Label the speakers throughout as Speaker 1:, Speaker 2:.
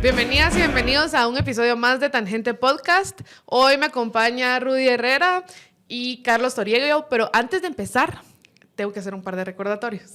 Speaker 1: Bienvenidas y bienvenidos a un episodio más de Tangente Podcast. Hoy me acompaña Rudy Herrera y Carlos Toriego, pero antes de empezar, tengo que hacer un par de recordatorios.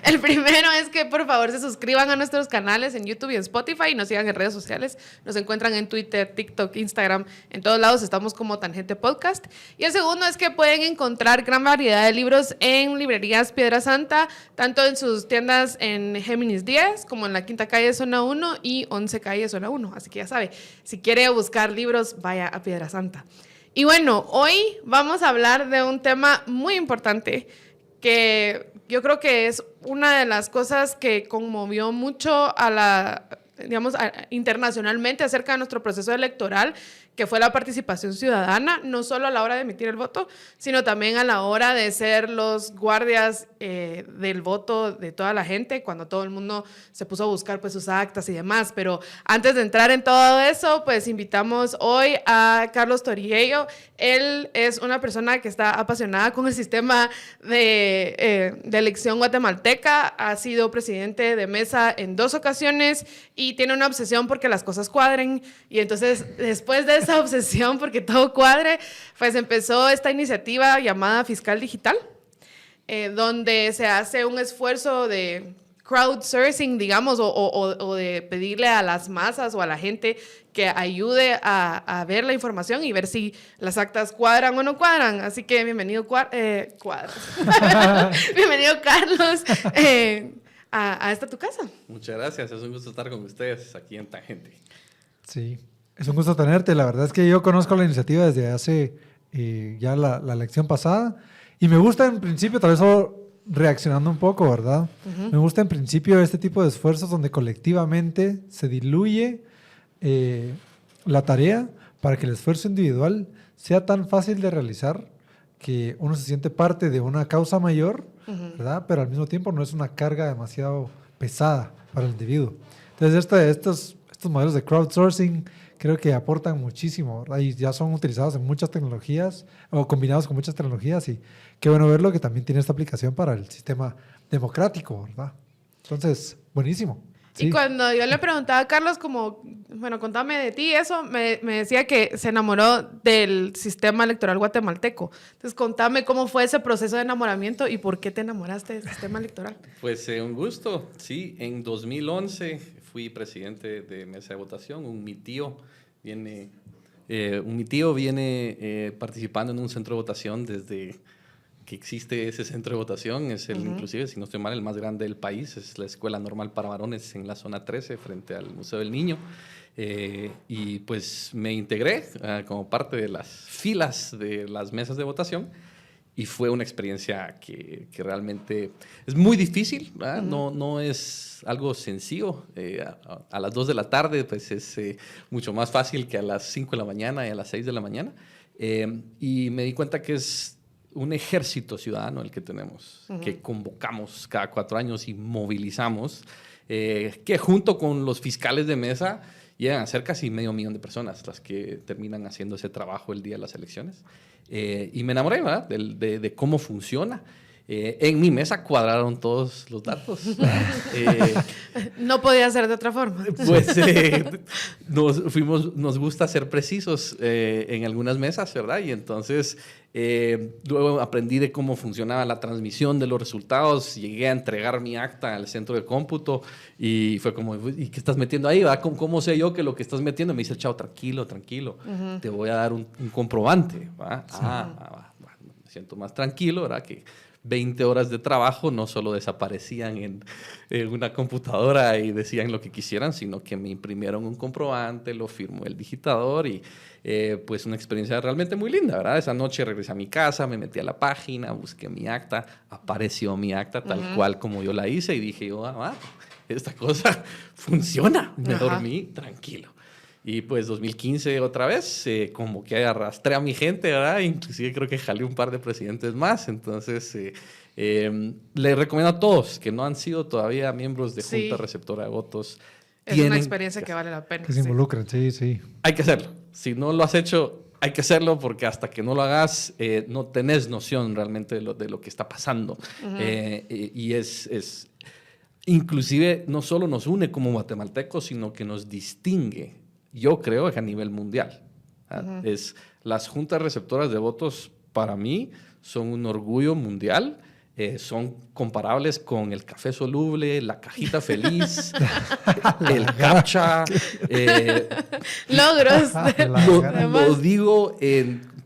Speaker 1: El primero es que por favor se suscriban a nuestros canales en YouTube y en Spotify y nos sigan en redes sociales. Nos encuentran en Twitter, TikTok, Instagram, en todos lados estamos como Tangente Podcast. Y el segundo es que pueden encontrar gran variedad de libros en librerías Piedra Santa, tanto en sus tiendas en Géminis 10 como en la Quinta Calle Zona 1 y 11 Calle Zona 1. Así que ya sabe, si quiere buscar libros, vaya a Piedra Santa. Y bueno, hoy vamos a hablar de un tema muy importante que yo creo que es una de las cosas que conmovió mucho internacionalmente acerca de nuestro proceso electoral, que fue la participación ciudadana, no solo a la hora de emitir el voto, sino también a la hora de ser los guardias del voto de toda la gente, cuando todo el mundo se puso a buscar pues, sus actas y demás. Pero antes de entrar en todo eso, pues invitamos hoy a Carlos Toriego. Él es una persona que está apasionada con el sistema de elección guatemalteca, ha sido presidente de mesa en 2 ocasiones y tiene una obsesión porque las cosas cuadren. Y entonces, después de esa obsesión porque todo cuadre, pues empezó esta iniciativa llamada Fiscal Digital, donde se hace un esfuerzo de crowdsourcing, digamos, o de pedirle a las masas o a la gente que ayude a ver la información y ver si las actas cuadran o no cuadran. Así que bienvenido, bienvenido Carlos, a esta tu casa.
Speaker 2: Muchas gracias, es un gusto estar con ustedes aquí en Tangente.
Speaker 3: Sí, es un gusto tenerte. La verdad es que yo conozco la iniciativa desde hace ya la elección pasada y me gusta en principio, tal vez solo reaccionando un poco, ¿verdad? Me gusta en principio este tipo de esfuerzos donde colectivamente se diluye la tarea para que el esfuerzo individual sea tan fácil de realizar que uno se siente parte de una causa mayor, ¿verdad? Pero al mismo tiempo no es una carga demasiado pesada para el individuo. Entonces estos modelos de crowdsourcing creo que aportan muchísimo, ¿verdad? Y ya son utilizados en muchas tecnologías o combinados con muchas tecnologías y qué bueno verlo que también tiene esta aplicación para el sistema democrático, ¿verdad? Entonces, buenísimo. Sí.
Speaker 1: Y cuando yo le preguntaba a Carlos como, bueno, contame de ti, eso, me decía que se enamoró del sistema electoral guatemalteco. Entonces, contame cómo fue ese proceso de enamoramiento y por qué te enamoraste del sistema electoral.
Speaker 2: Pues un gusto, sí. En 2011 fui presidente de mesa de votación. Mi tío viene participando en un centro de votación desde que existe ese centro de votación. Es inclusive, si no estoy mal, el más grande del país. Es la Escuela Normal para Varones en la zona 13, frente al Museo del Niño. Y pues me integré como parte de las filas de las mesas de votación. Y fue una experiencia que realmente es muy difícil, ¿verdad? No es algo sencillo. A las 2 de la tarde pues es mucho más fácil que a las 5 de la mañana y a las 6 de la mañana. Y me di cuenta que es un ejército ciudadano el que tenemos, que convocamos cada 4 años y movilizamos, que junto con los fiscales de mesa llegan a ser casi 500,000 de personas las que terminan haciendo ese trabajo el día de las elecciones. Y me enamoré, ¿verdad? de cómo funciona. En mi mesa cuadraron todos los datos.
Speaker 1: No podía ser de otra forma.
Speaker 2: Pues nos gusta ser precisos en algunas mesas, ¿verdad? Y entonces luego aprendí de cómo funcionaba la transmisión de los resultados. Llegué a entregar mi acta al centro de cómputo y fue como, ¿y qué estás metiendo ahí? ¿Va? ¿Cómo sé yo que lo que estás metiendo? Me dice el chavo, tranquilo, te voy a dar un comprobante. ¿Va? Sí. Me siento más tranquilo, ¿verdad? Que 20 horas de trabajo no solo desaparecían en una computadora y decían lo que quisieran, sino que me imprimieron un comprobante, lo firmó el digitador y pues una experiencia realmente muy linda, ¿verdad? Esa noche regresé a mi casa, me metí a la página, busqué mi acta, apareció mi acta tal cual como yo la hice y dije, esta cosa funciona. Me dormí tranquilo. Y pues 2015 otra vez, como que arrastré a mi gente, ¿verdad? Inclusive creo que jalé un par de presidentes más. Entonces, les recomiendo a todos que no han sido todavía miembros de Junta Receptora de Votos.
Speaker 1: Es una experiencia que vale la pena.
Speaker 3: Que se involucren, sí.
Speaker 2: Hay que hacerlo. Si no lo has hecho, hay que hacerlo porque hasta que no lo hagas, no tenés noción realmente de lo que está pasando. Y inclusive no solo nos une como guatemaltecos, sino que nos distingue, yo creo, a nivel mundial. Las juntas receptoras de votos, para mí, son un orgullo mundial. Son comparables con el café soluble, la cajita feliz, el captcha.
Speaker 1: Logros.
Speaker 2: Lo digo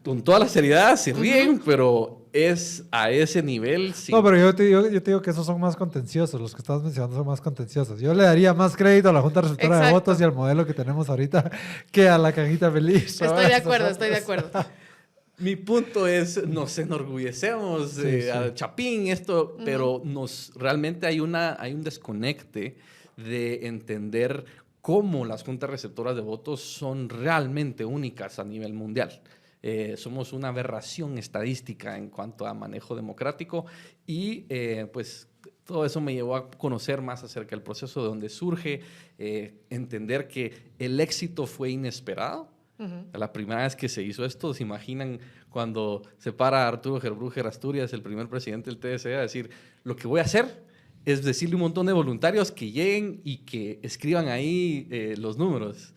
Speaker 2: con toda la seriedad, se ríen, pero es a ese nivel. Sí.
Speaker 3: No, pero yo te digo que esos son más contenciosos, los que estás mencionando son más contenciosos. Yo le daría más crédito a la Junta Receptora de Votos y al modelo que tenemos ahorita que a la cajita feliz.
Speaker 1: Estoy de acuerdo.
Speaker 2: Mi punto es, nos enorgullecemos a Chapín, pero realmente hay un desconecte de entender cómo las juntas receptoras de votos son realmente únicas a nivel mundial. Somos una aberración estadística en cuanto a manejo democrático y pues todo eso me llevó a conocer más acerca del proceso de donde surge, entender que el éxito fue inesperado. La primera vez que se hizo esto, ¿se imaginan cuando se para Arturo Gerbruger Asturias, el primer presidente del TSE, a decir, lo que voy a hacer es decirle a un montón de voluntarios que lleguen y que escriban ahí los números?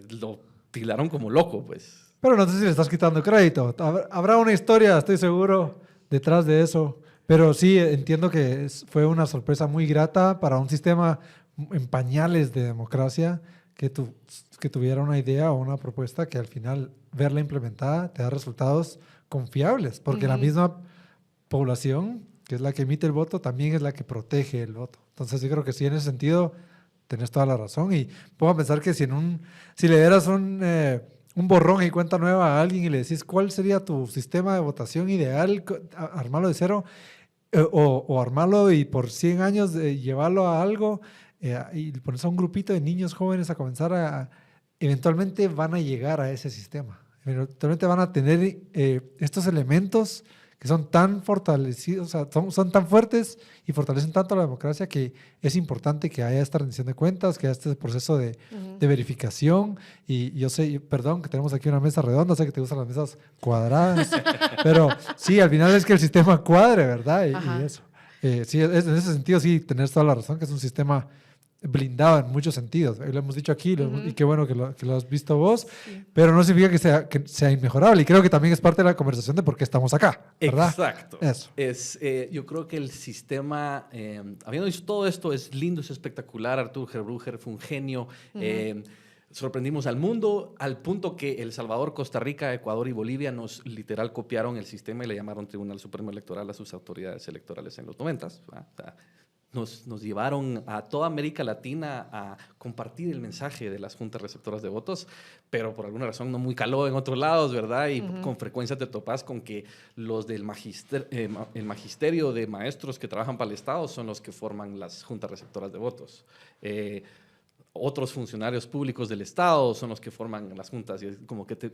Speaker 2: Lo tildaron como loco, pues.
Speaker 3: Pero no sé si le estás quitando crédito. Habrá una historia, estoy seguro, detrás de eso. Pero sí, entiendo que fue una sorpresa muy grata para un sistema en pañales de democracia que tuviera una idea o una propuesta que al final verla implementada te da resultados confiables, porque la misma población, que es la que emite el voto, también es la que protege el voto. Entonces yo creo que sí, en ese sentido, tenés toda la razón. Y puedo pensar que si le dieras un borrón y cuenta nueva a alguien y le decís cuál sería tu sistema de votación ideal, armarlo de cero, o armarlo y por 100 años llevarlo a algo, y pones a un grupito de niños jóvenes a comenzar eventualmente van a llegar a ese sistema. Eventualmente van a tener estos elementos que son tan fortalecidos, o sea, son tan fuertes y fortalecen tanto la democracia que es importante que haya esta rendición de cuentas, que haya este proceso de verificación. Y yo sé, perdón, que tenemos aquí una mesa redonda, sé que te gustan las mesas cuadradas, pero sí, al final es que el sistema cuadre, ¿verdad? Y eso. Sí, en ese sentido, sí, tenés toda la razón, que es un sistema blindado en muchos sentidos. Lo hemos dicho aquí y qué bueno que lo has visto vos, pero no significa que sea inmejorable. Y creo que también es parte de la conversación de por qué estamos acá, ¿verdad?
Speaker 2: Exacto.
Speaker 3: Eso.
Speaker 2: Yo creo que el sistema, habiendo dicho todo esto, es lindo, es espectacular. Arturo Gerbruger fue un genio. Sorprendimos al mundo al punto que El Salvador, Costa Rica, Ecuador y Bolivia nos literal copiaron el sistema y le llamaron Tribunal Supremo Electoral a sus autoridades electorales en los 90s. Nos llevaron a toda América Latina a compartir el mensaje de las juntas receptoras de votos, pero por alguna razón no muy caló en otros lados, ¿verdad? Y con frecuencia te topas con que los del el magisterio de maestros que trabajan para el Estado son los que forman las juntas receptoras de votos. Otros funcionarios públicos del Estado son los que forman las juntas. Y es como que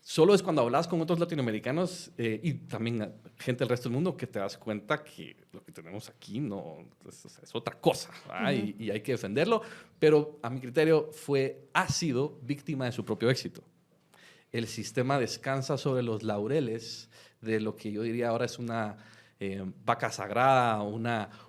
Speaker 2: solo es cuando hablas con otros latinoamericanos y también gente del resto del mundo que te das cuenta que lo que tenemos aquí no es otra cosa, y hay que defenderlo. Pero a mi criterio ha sido víctima de su propio éxito. El sistema descansa sobre los laureles de lo que yo diría ahora es una vaca sagrada,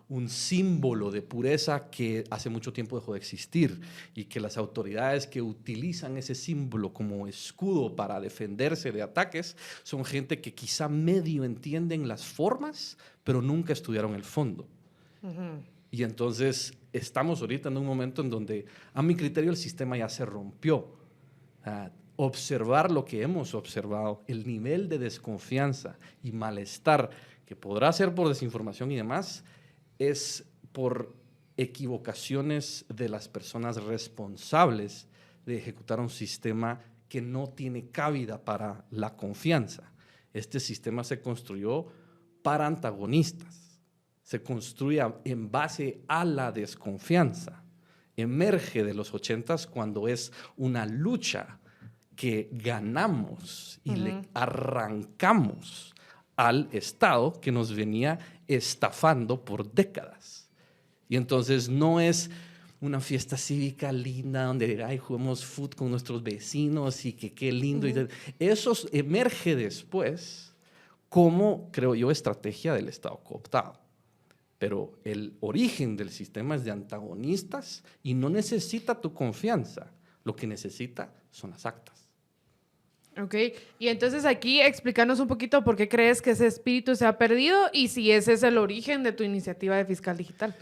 Speaker 2: un símbolo de pureza que hace mucho tiempo dejó de existir, y que las autoridades que utilizan ese símbolo como escudo para defenderse de ataques son gente que quizá medio entienden las formas, pero nunca estudiaron el fondo. Y entonces estamos ahorita en un momento en donde, a mi criterio, el sistema ya se rompió. Observar lo que hemos observado, el nivel de desconfianza y malestar que podrá ser por desinformación y demás, es por equivocaciones de las personas responsables de ejecutar un sistema que no tiene cabida para la confianza. Este sistema se construyó para antagonistas, se construye en base a la desconfianza. Emerge de los 80s cuando es una lucha que ganamos y le arrancamos al Estado que nos venía estafando por décadas. Y entonces no es una fiesta cívica linda donde ay, jugamos fútbol con nuestros vecinos y que qué lindo. Eso emerge después como, creo yo, estrategia del Estado cooptado. Pero el origen del sistema es de antagonistas y no necesita tu confianza. Lo que necesita son las actas.
Speaker 1: Ok, y entonces aquí explícanos un poquito por qué crees que ese espíritu se ha perdido y si ese es el origen de tu iniciativa de Fiscal Digital.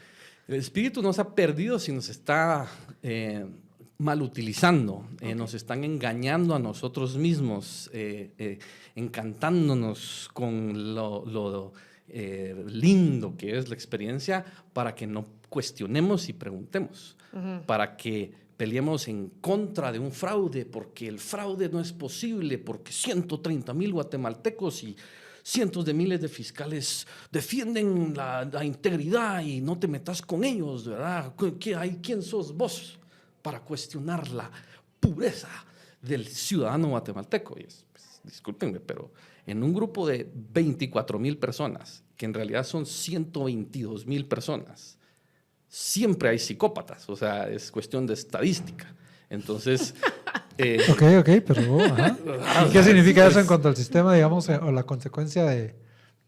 Speaker 2: El espíritu no se ha perdido, sino se está mal utilizando. Okay. Nos están engañando a nosotros mismos, encantándonos con lo lindo que es la experiencia para que no cuestionemos y preguntemos, para que peleemos en contra de un fraude, porque el fraude no es posible, porque 130,000 guatemaltecos y cientos de miles de fiscales defienden la integridad y no te metas con ellos, ¿verdad? ¿Quién sos vos para cuestionar la pureza del ciudadano guatemalteco? Y discúlpenme, pero en un grupo de 24,000 personas, que en realidad son 122,000 personas, siempre hay psicópatas, o sea, es cuestión de estadística. Entonces...
Speaker 3: Ok, pero... Ajá. ¿Y qué significa eso en cuanto al sistema, digamos, o la consecuencia de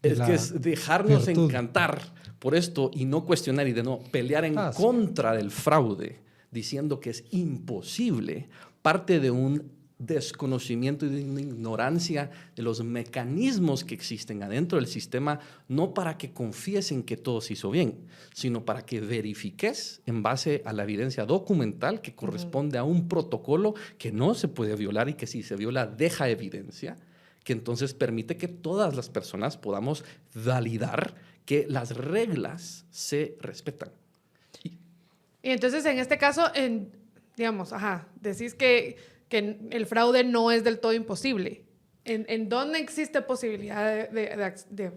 Speaker 2: es que es dejarnos encantar por esto y no cuestionar y de no pelear en contra del fraude, diciendo que es imposible, parte de un desconocimiento y de una ignorancia de los mecanismos que existen adentro del sistema, no para que confíes en que todo se hizo bien, sino para que verifiques en base a la evidencia documental que corresponde a un protocolo que no se puede violar y que si se viola deja evidencia, que entonces permite que todas las personas podamos validar que las reglas se respetan.
Speaker 1: Y entonces en este caso, digamos, decís que el fraude no es del todo imposible. ¿En dónde existe posibilidad de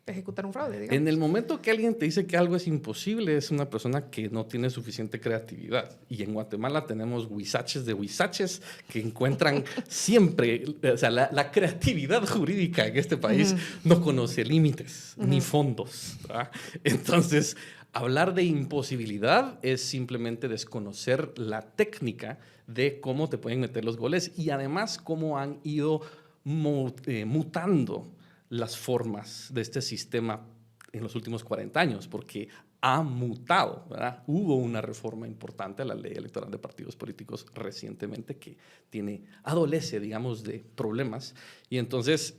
Speaker 1: ejecutar un fraude, digamos?
Speaker 2: En el momento que alguien te dice que algo es imposible, es una persona que no tiene suficiente creatividad. Y en Guatemala tenemos huizaches de huizaches que encuentran siempre... O sea, la creatividad jurídica en este país no conoce límites ni fondos, ¿verdad? Entonces, hablar de imposibilidad es simplemente desconocer la técnica de cómo te pueden meter los goles y además cómo han ido mutando las formas de este sistema en los últimos 40 años, porque ha mutado, ¿verdad? Hubo una reforma importante a la ley electoral de partidos políticos recientemente que adolece, digamos, de problemas. Y entonces,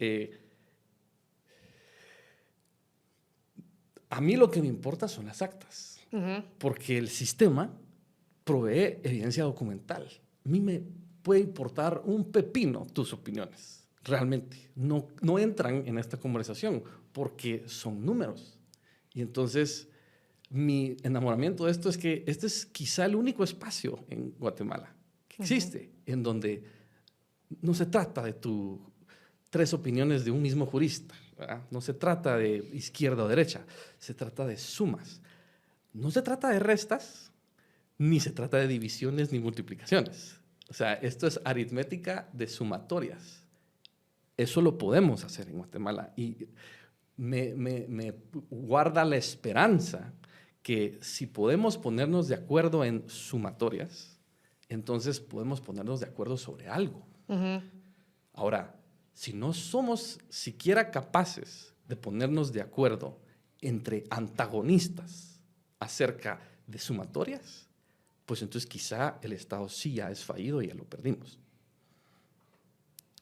Speaker 2: a mí lo que me importa son las actas, porque el sistema provee evidencia documental. A mí me puede importar un pepino tus opiniones. Realmente no entran en esta conversación porque son números. Y entonces mi enamoramiento de esto es que este es quizá el único espacio en Guatemala que existe en donde no se trata de tus 3 opiniones de un mismo jurista, ¿verdad? No se trata de izquierda o derecha, se trata de sumas. No se trata de restas, ni se trata de divisiones ni multiplicaciones. O sea, esto es aritmética de sumatorias. Eso lo podemos hacer en Guatemala y me guarda la esperanza que si podemos ponernos de acuerdo en sumatorias, entonces podemos ponernos de acuerdo sobre algo. Ahora, si no somos siquiera capaces de ponernos de acuerdo entre antagonistas acerca de sumatorias, pues entonces quizá el Estado sí ya es fallido y ya lo perdimos.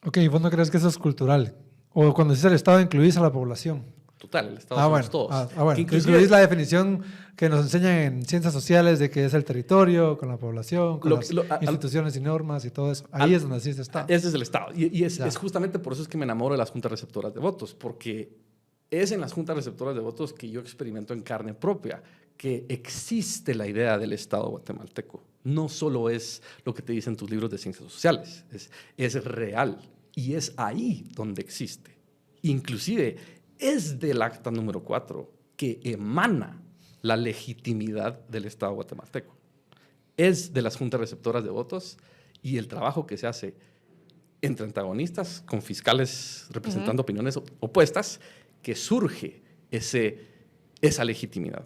Speaker 3: Ok, ¿y vos no crees que eso es cultural? O cuando dices el Estado, incluís a la población.
Speaker 2: Total, el Estado somos todos.
Speaker 3: Bueno, incluís la definición que nos enseñan en ciencias sociales de que es el territorio, con la población, con las instituciones y normas y todo eso. Ahí es donde existe el Estado.
Speaker 2: Ese es el Estado. Y es justamente por eso es que me enamoro de las juntas receptoras de votos, porque es en las juntas receptoras de votos que yo experimento en carne propia que existe la idea del Estado guatemalteco. No solo es lo que te dicen tus libros de ciencias sociales, es real y es ahí donde existe. Inclusive es del acta número 4 que emana la legitimidad del Estado guatemalteco. Es de las juntas receptoras de votos y el trabajo que se hace entre antagonistas con fiscales representando opiniones opuestas que surge esa legitimidad.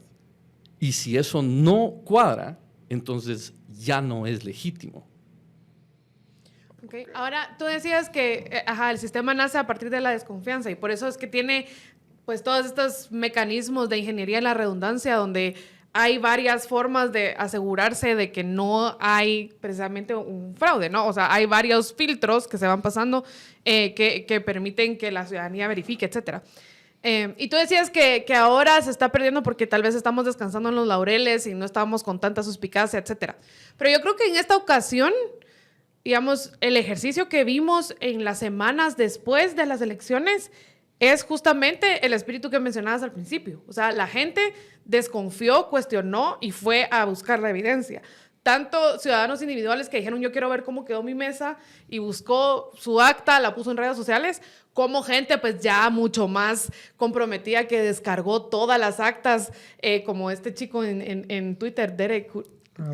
Speaker 2: Y si eso no cuadra, entonces ya no es legítimo.
Speaker 1: Okay. Ahora, tú decías que el sistema nace a partir de la desconfianza y por eso es que tiene pues todos estos mecanismos de ingeniería en la redundancia donde hay varias formas de asegurarse de que no hay precisamente un fraude, ¿no? O sea, hay varios filtros que se van pasando que permiten que la ciudadanía verifique, etcétera. Y tú decías que ahora se está perdiendo porque tal vez estamos descansando en los laureles y no estamos con tanta suspicacia, etcétera. Pero yo creo que en esta ocasión, digamos, el ejercicio que vimos en las semanas después de las elecciones es justamente el espíritu que mencionabas al principio. O sea, la gente desconfió, cuestionó y fue a buscar la evidencia. Tanto ciudadanos individuales que dijeron yo quiero ver cómo quedó mi mesa y buscó su acta, la puso en redes sociales, como gente pues ya mucho más comprometida que descargó todas las actas, como este chico en Twitter, Derek.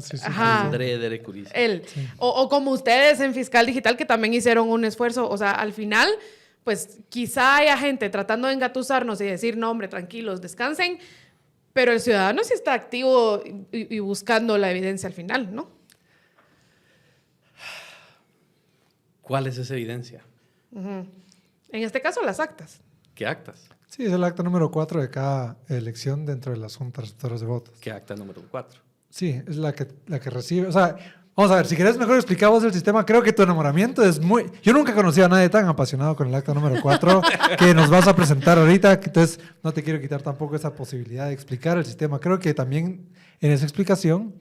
Speaker 3: Sí.
Speaker 2: Derek Curiz.
Speaker 1: Él. Sí. O como ustedes en Fiscal Digital que también hicieron un esfuerzo. O sea, al final, pues quizá haya gente tratando de engatusarnos y decir, no, hombre, tranquilos, descansen. Pero el ciudadano sí está activo y buscando la evidencia al final, ¿no?
Speaker 2: ¿Cuál es esa evidencia?
Speaker 1: En este caso, las actas.
Speaker 2: ¿Qué actas?
Speaker 3: Sí, es el acta número 4 de cada elección dentro de las juntas receptoras de votos.
Speaker 2: ¿Qué acta número 4?
Speaker 3: Sí, es la que recibe. O sea, vamos a ver, si querés mejor explicamos el sistema, creo que tu enamoramiento es muy... Yo nunca he conocido a nadie tan apasionado con el acta número 4 que nos vas a presentar ahorita, entonces no te quiero quitar tampoco esa posibilidad de explicar el sistema. Creo que también en esa explicación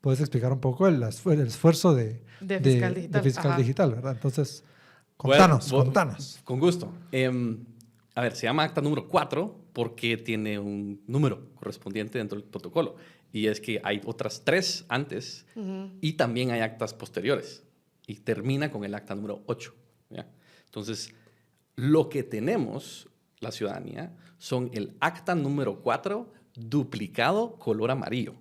Speaker 3: puedes explicar un poco el esfuerzo de Fiscal Digital, ¿verdad? Entonces, contanos.
Speaker 2: Con gusto. A ver, se llama acta número 4 porque tiene un número correspondiente dentro del protocolo. Y es que hay otras 3 antes y también hay actas posteriores. Y termina con el acta número 8. ¿Ya? Entonces, lo que tenemos, la ciudadanía, son el acta número 4 duplicado color amarillo.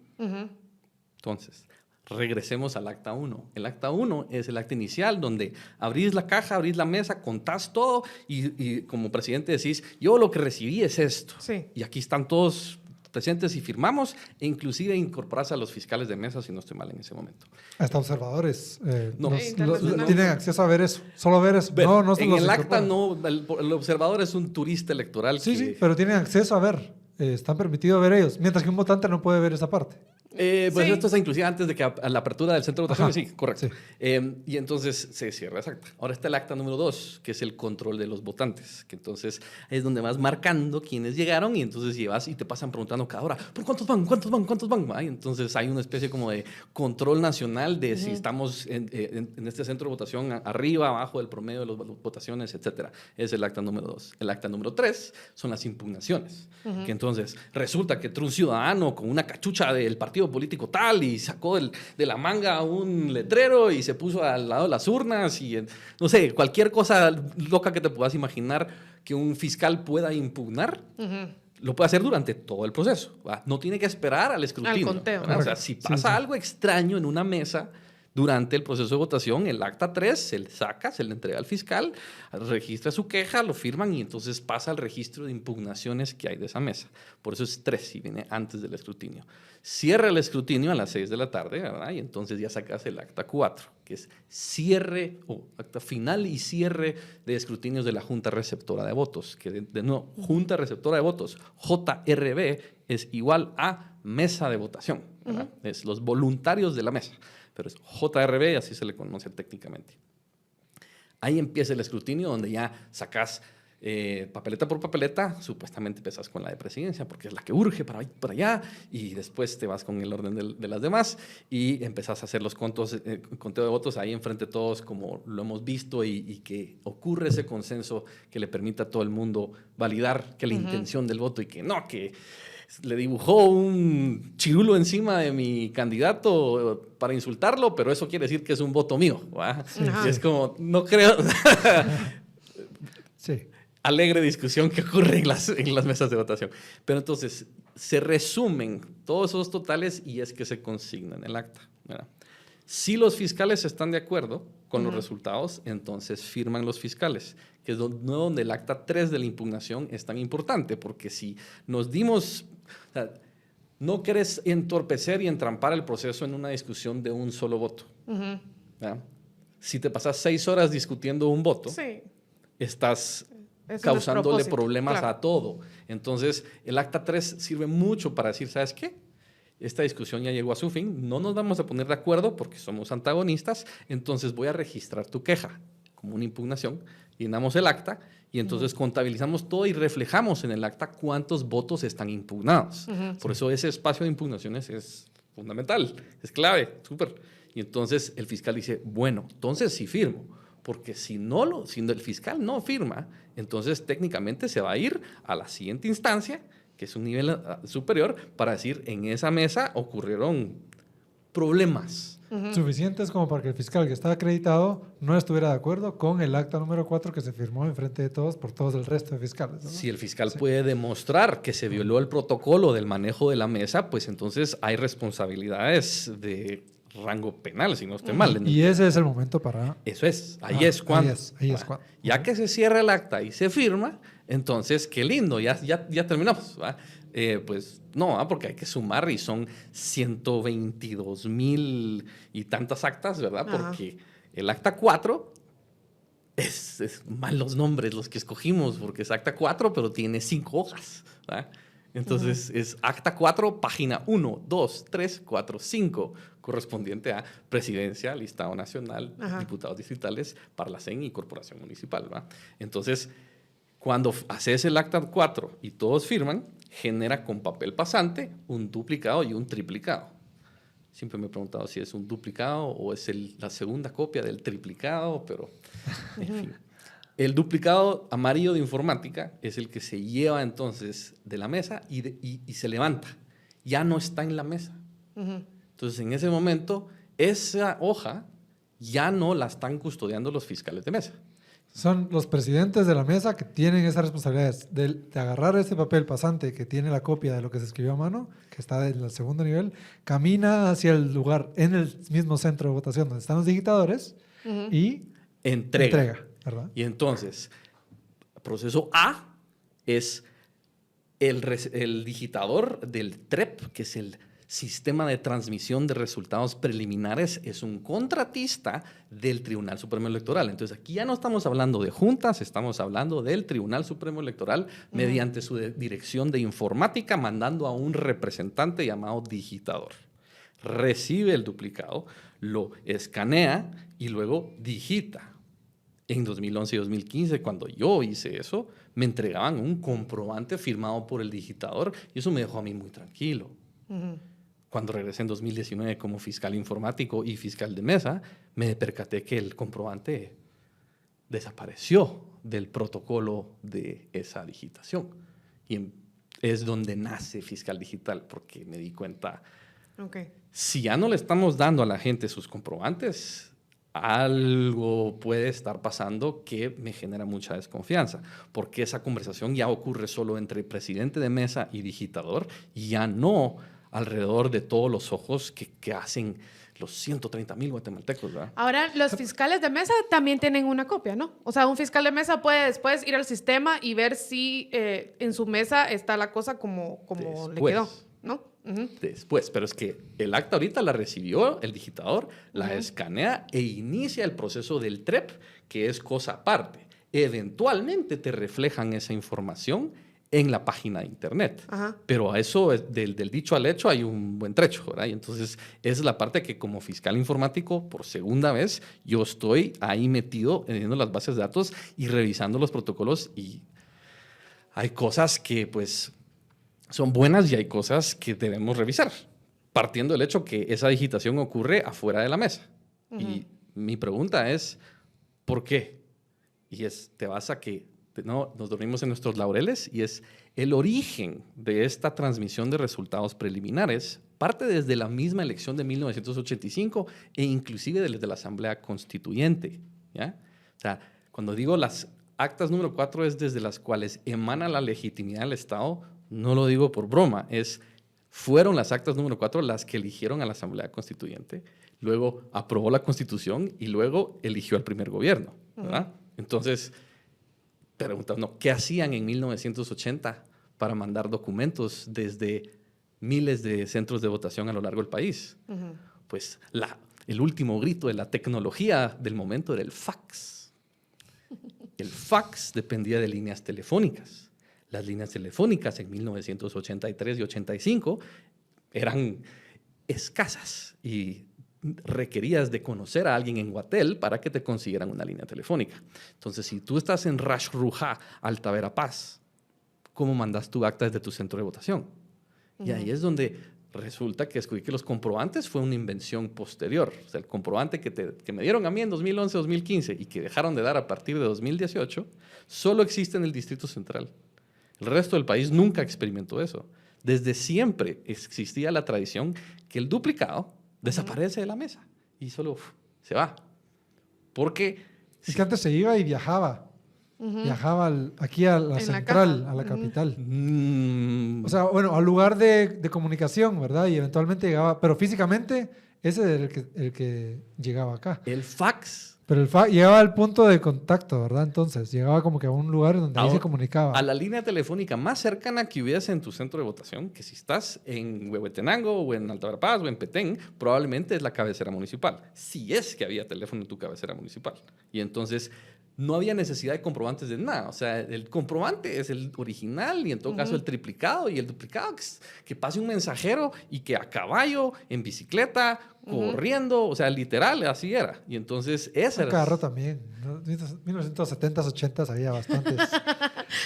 Speaker 2: Entonces, regresemos al acta 1. El acta 1 es el acta inicial donde abrís la caja, abrís la mesa, contás todo y como presidente decís, yo lo que recibí es esto. Sí. Y aquí están todos presentes y firmamos e inclusive incorporarse a los fiscales de mesa si no estoy mal en ese momento.
Speaker 3: Hasta observadores
Speaker 2: no.
Speaker 3: Tienen acceso a ver eso, solo ver eso. No
Speaker 2: en el acta no, el observador es un turista electoral.
Speaker 3: Sí, pero tienen acceso a ver, están permitidos ver ellos, mientras que un votante no puede ver esa parte.
Speaker 2: Pues esto es inclusive antes de que a la apertura del centro de votación, sí, correcto.
Speaker 3: Sí.
Speaker 2: Y entonces se cierra esa acta. Ahora está el acta número 2, que es el control de los votantes, que entonces es donde vas marcando quiénes llegaron y entonces llevas y te pasan preguntando cada hora, ¿por cuántos van? ¿Cuántos van? ¿Cuántos van? Y entonces hay una especie como de control nacional de si estamos en este centro de votación arriba, abajo del promedio de las votaciones, etcétera. Es el acta número 2. El acta número 3 son las impugnaciones, que entonces resulta que entró un ciudadano con una cachucha del partido político tal y sacó de la manga un letrero y se puso al lado de las urnas y no sé, cualquier cosa loca que te puedas imaginar que un fiscal pueda impugnar, lo puede hacer durante todo el proceso. ¿Va? No tiene que esperar al escrutinio.
Speaker 1: Al conteo.
Speaker 2: O sea, si pasa algo extraño en una mesa durante el proceso de votación, el acta 3 se le saca, se le entrega al fiscal, registra su queja, lo firman y entonces pasa al registro de impugnaciones que hay de esa mesa. Por eso es 3 y viene antes del escrutinio. Cierra el escrutinio a las 6 de la tarde, ¿verdad? Y entonces ya sacas el acta 4, que es cierre o acta final y cierre de escrutinios de la Junta Receptora de Votos, que de nuevo, Junta Receptora de Votos, JRV, es igual a mesa de votación, ¿verdad? Es los voluntarios de la mesa. Pero es JRB, así se le conoce técnicamente. Ahí empieza el escrutinio donde ya sacas papeleta por papeleta, supuestamente empezás con la de presidencia porque es la que urge para allá y después te vas con el orden de las demás y empezás a hacer los conteo de votos ahí enfrente de todos como lo hemos visto y que ocurre ese consenso que le permita a todo el mundo validar que la intención del voto y que no, que le dibujó un chirulo encima de mi candidato para insultarlo, pero eso quiere decir que es un voto mío. Y es como, no creo...
Speaker 3: Sí.
Speaker 2: Alegre discusión que ocurre en las mesas de votación. Pero entonces, se resumen todos esos totales y es que se consignan en el acta, ¿verdad? Si los fiscales están de acuerdo con los resultados, entonces firman los fiscales, que es donde el acta 3 de la impugnación es tan importante, porque si nos dimos... O sea, no querés entorpecer y entrampar el proceso en una discusión de un solo voto. ¿Ya? Si te pasas 6 horas discutiendo un voto,
Speaker 1: Sí.
Speaker 2: estás
Speaker 1: Es un
Speaker 2: causándole
Speaker 1: despropósito,
Speaker 2: problemas
Speaker 1: claro.
Speaker 2: a todo. Entonces, el acta 3 sirve mucho para decir, ¿sabes qué? Esta discusión ya llegó a su fin, no nos vamos a poner de acuerdo porque somos antagonistas, entonces voy a registrar tu queja como una impugnación, llenamos el acta y entonces contabilizamos todo y reflejamos en el acta cuántos votos están impugnados. Por eso ese espacio de impugnaciones es fundamental, es clave, súper. Y entonces el fiscal dice, bueno, entonces sí firmo, porque si el fiscal no firma, entonces técnicamente se va a ir a la siguiente instancia, que es un nivel superior, para decir, en esa mesa ocurrieron problemas.
Speaker 3: Suficientes como para que el fiscal que estaba acreditado no estuviera de acuerdo con el acta número 4 que se firmó en frente de todos por todos el resto de fiscales, ¿no?
Speaker 2: Si el fiscal puede demostrar que se violó el protocolo del manejo de la mesa, pues entonces hay responsabilidades de rango penal, si no estoy mal.
Speaker 3: Y ese es el momento para...
Speaker 2: Eso es, ahí es cuando.
Speaker 3: Ahí es cuando.
Speaker 2: Ya que se cierra el acta y se firma, entonces qué lindo, ya terminamos. ¿Va? Pues no, porque hay que sumar y son 122,000 y tantas actas, ¿verdad?
Speaker 1: Ajá.
Speaker 2: Porque el acta 4 es mal los nombres los que escogimos, porque es acta 4, pero tiene 5 hojas. ¿Va? Entonces es acta 4, página 1, 2, 3, 4, 5, correspondiente a Presidencia, Listado Nacional,
Speaker 1: Ajá.
Speaker 2: Diputados Distritales, Parlacén y Corporación Municipal. ¿Va? Entonces, cuando haces el acta 4 y todos firman, genera con papel pasante un duplicado y un triplicado. Siempre me he preguntado si es un duplicado o es la segunda copia del triplicado, pero en fin. El duplicado amarillo de informática es el que se lleva entonces de la mesa y se levanta. Ya no está en la mesa. Entonces, en ese momento, esa hoja ya no la están custodiando los fiscales de mesa.
Speaker 3: Son los presidentes de la mesa que tienen esas responsabilidades de agarrar ese papel pasante que tiene la copia de lo que se escribió a mano, que está en el segundo nivel, camina hacia el lugar en el mismo centro de votación donde están los digitadores y entrega, ¿verdad?
Speaker 2: Y entonces, proceso A es el digitador del TREP, que es el Sistema de Transmisión de Resultados Preliminares, es un contratista del Tribunal Supremo Electoral. Entonces, aquí ya no estamos hablando de juntas, estamos hablando del Tribunal Supremo Electoral mediante su dirección de informática, mandando a un representante llamado digitador. Recibe el duplicado, lo escanea y luego digita. En 2011 y 2015, cuando yo hice eso, me entregaban un comprobante firmado por el digitador y eso me dejó a mí muy tranquilo. Cuando regresé en 2019 como fiscal informático y fiscal de mesa, me percaté que el comprobante desapareció del protocolo de esa digitación. Y es donde nace Fiscal Digital, porque me di cuenta, si ya no le estamos dando a la gente sus comprobantes, algo puede estar pasando que me genera mucha desconfianza, porque esa conversación ya ocurre solo entre presidente de mesa y digitador, y ya no alrededor de todos los ojos que hacen los 130,000 guatemaltecos, ¿verdad?
Speaker 1: Ahora, los fiscales de mesa también tienen una copia, ¿no? O sea, un fiscal de mesa puede después ir al sistema y ver si en su mesa está la cosa como le quedó, ¿no?
Speaker 2: Después, pero es que el acta ahorita la recibió el digitador, la escanea e inicia el proceso del TREP, que es cosa aparte. Eventualmente te reflejan esa información en la página de internet. Pero a eso, del dicho al hecho, hay un buen trecho, ¿verdad? Y entonces, esa es la parte que como fiscal informático, por segunda vez, yo estoy ahí metido en las bases de datos y revisando los protocolos, y hay cosas que, pues, son buenas y hay cosas que debemos revisar, partiendo del hecho que esa digitación ocurre afuera de la mesa. Y mi pregunta es, ¿por qué? Y te vas a que no nos dormimos en nuestros laureles, y es el origen de esta transmisión de resultados preliminares parte desde la misma elección de 1985 e inclusive desde la Asamblea Constituyente, ¿ya? O sea, cuando digo las actas número 4 es desde las cuales emana la legitimidad del Estado, no lo digo por broma, fueron las actas número 4 las que eligieron a la Asamblea Constituyente, luego aprobó la Constitución y luego eligió al primer gobierno, ¿verdad? Entonces, preguntando, ¿qué hacían en 1980 para mandar documentos desde miles de centros de votación a lo largo del país. Pues el último grito de la tecnología del momento era el fax. El fax dependía de líneas telefónicas. Las líneas telefónicas en 1983 y 85 eran escasas y requerías de conocer a alguien en Guatel para que te consiguieran una línea telefónica. Entonces, si tú estás en Rash Rujá, Alta Verapaz, ¿cómo mandas tu acta desde tu centro de votación? Y ahí es donde resulta que descubrí que los comprobantes fue una invención posterior. O sea, el comprobante que me dieron a mí en 2011-2015 y que dejaron de dar a partir de 2018, solo existe en el Distrito Central. El resto del país nunca experimentó eso. Desde siempre existía la tradición que el duplicado desaparece de la mesa y solo se va. Porque...
Speaker 3: Es que antes se iba y viajaba. Viajaba aquí a la central, a la capital. O sea, bueno, al lugar de comunicación, ¿verdad? Y eventualmente llegaba, pero físicamente ese era el que llegaba acá.
Speaker 2: El fax.
Speaker 3: Pero el fax llegaba al punto de contacto, ¿verdad? Entonces, llegaba como que a un lugar donde ahí se comunicaba.
Speaker 2: A la línea telefónica más cercana que hubiese en tu centro de votación, que si estás en Huehuetenango o en Alta Verapaz o en Petén, probablemente es la cabecera municipal. Si es que había teléfono en tu cabecera municipal. Y entonces no había necesidad de comprobantes de nada. O sea, el comprobante es el original y en todo caso el triplicado y el duplicado que pase un mensajero y que a caballo, en bicicleta, corriendo, o sea, literal, así era. Y entonces esa era...
Speaker 3: carro también. ¿No? 1970s, 80s había bastantes.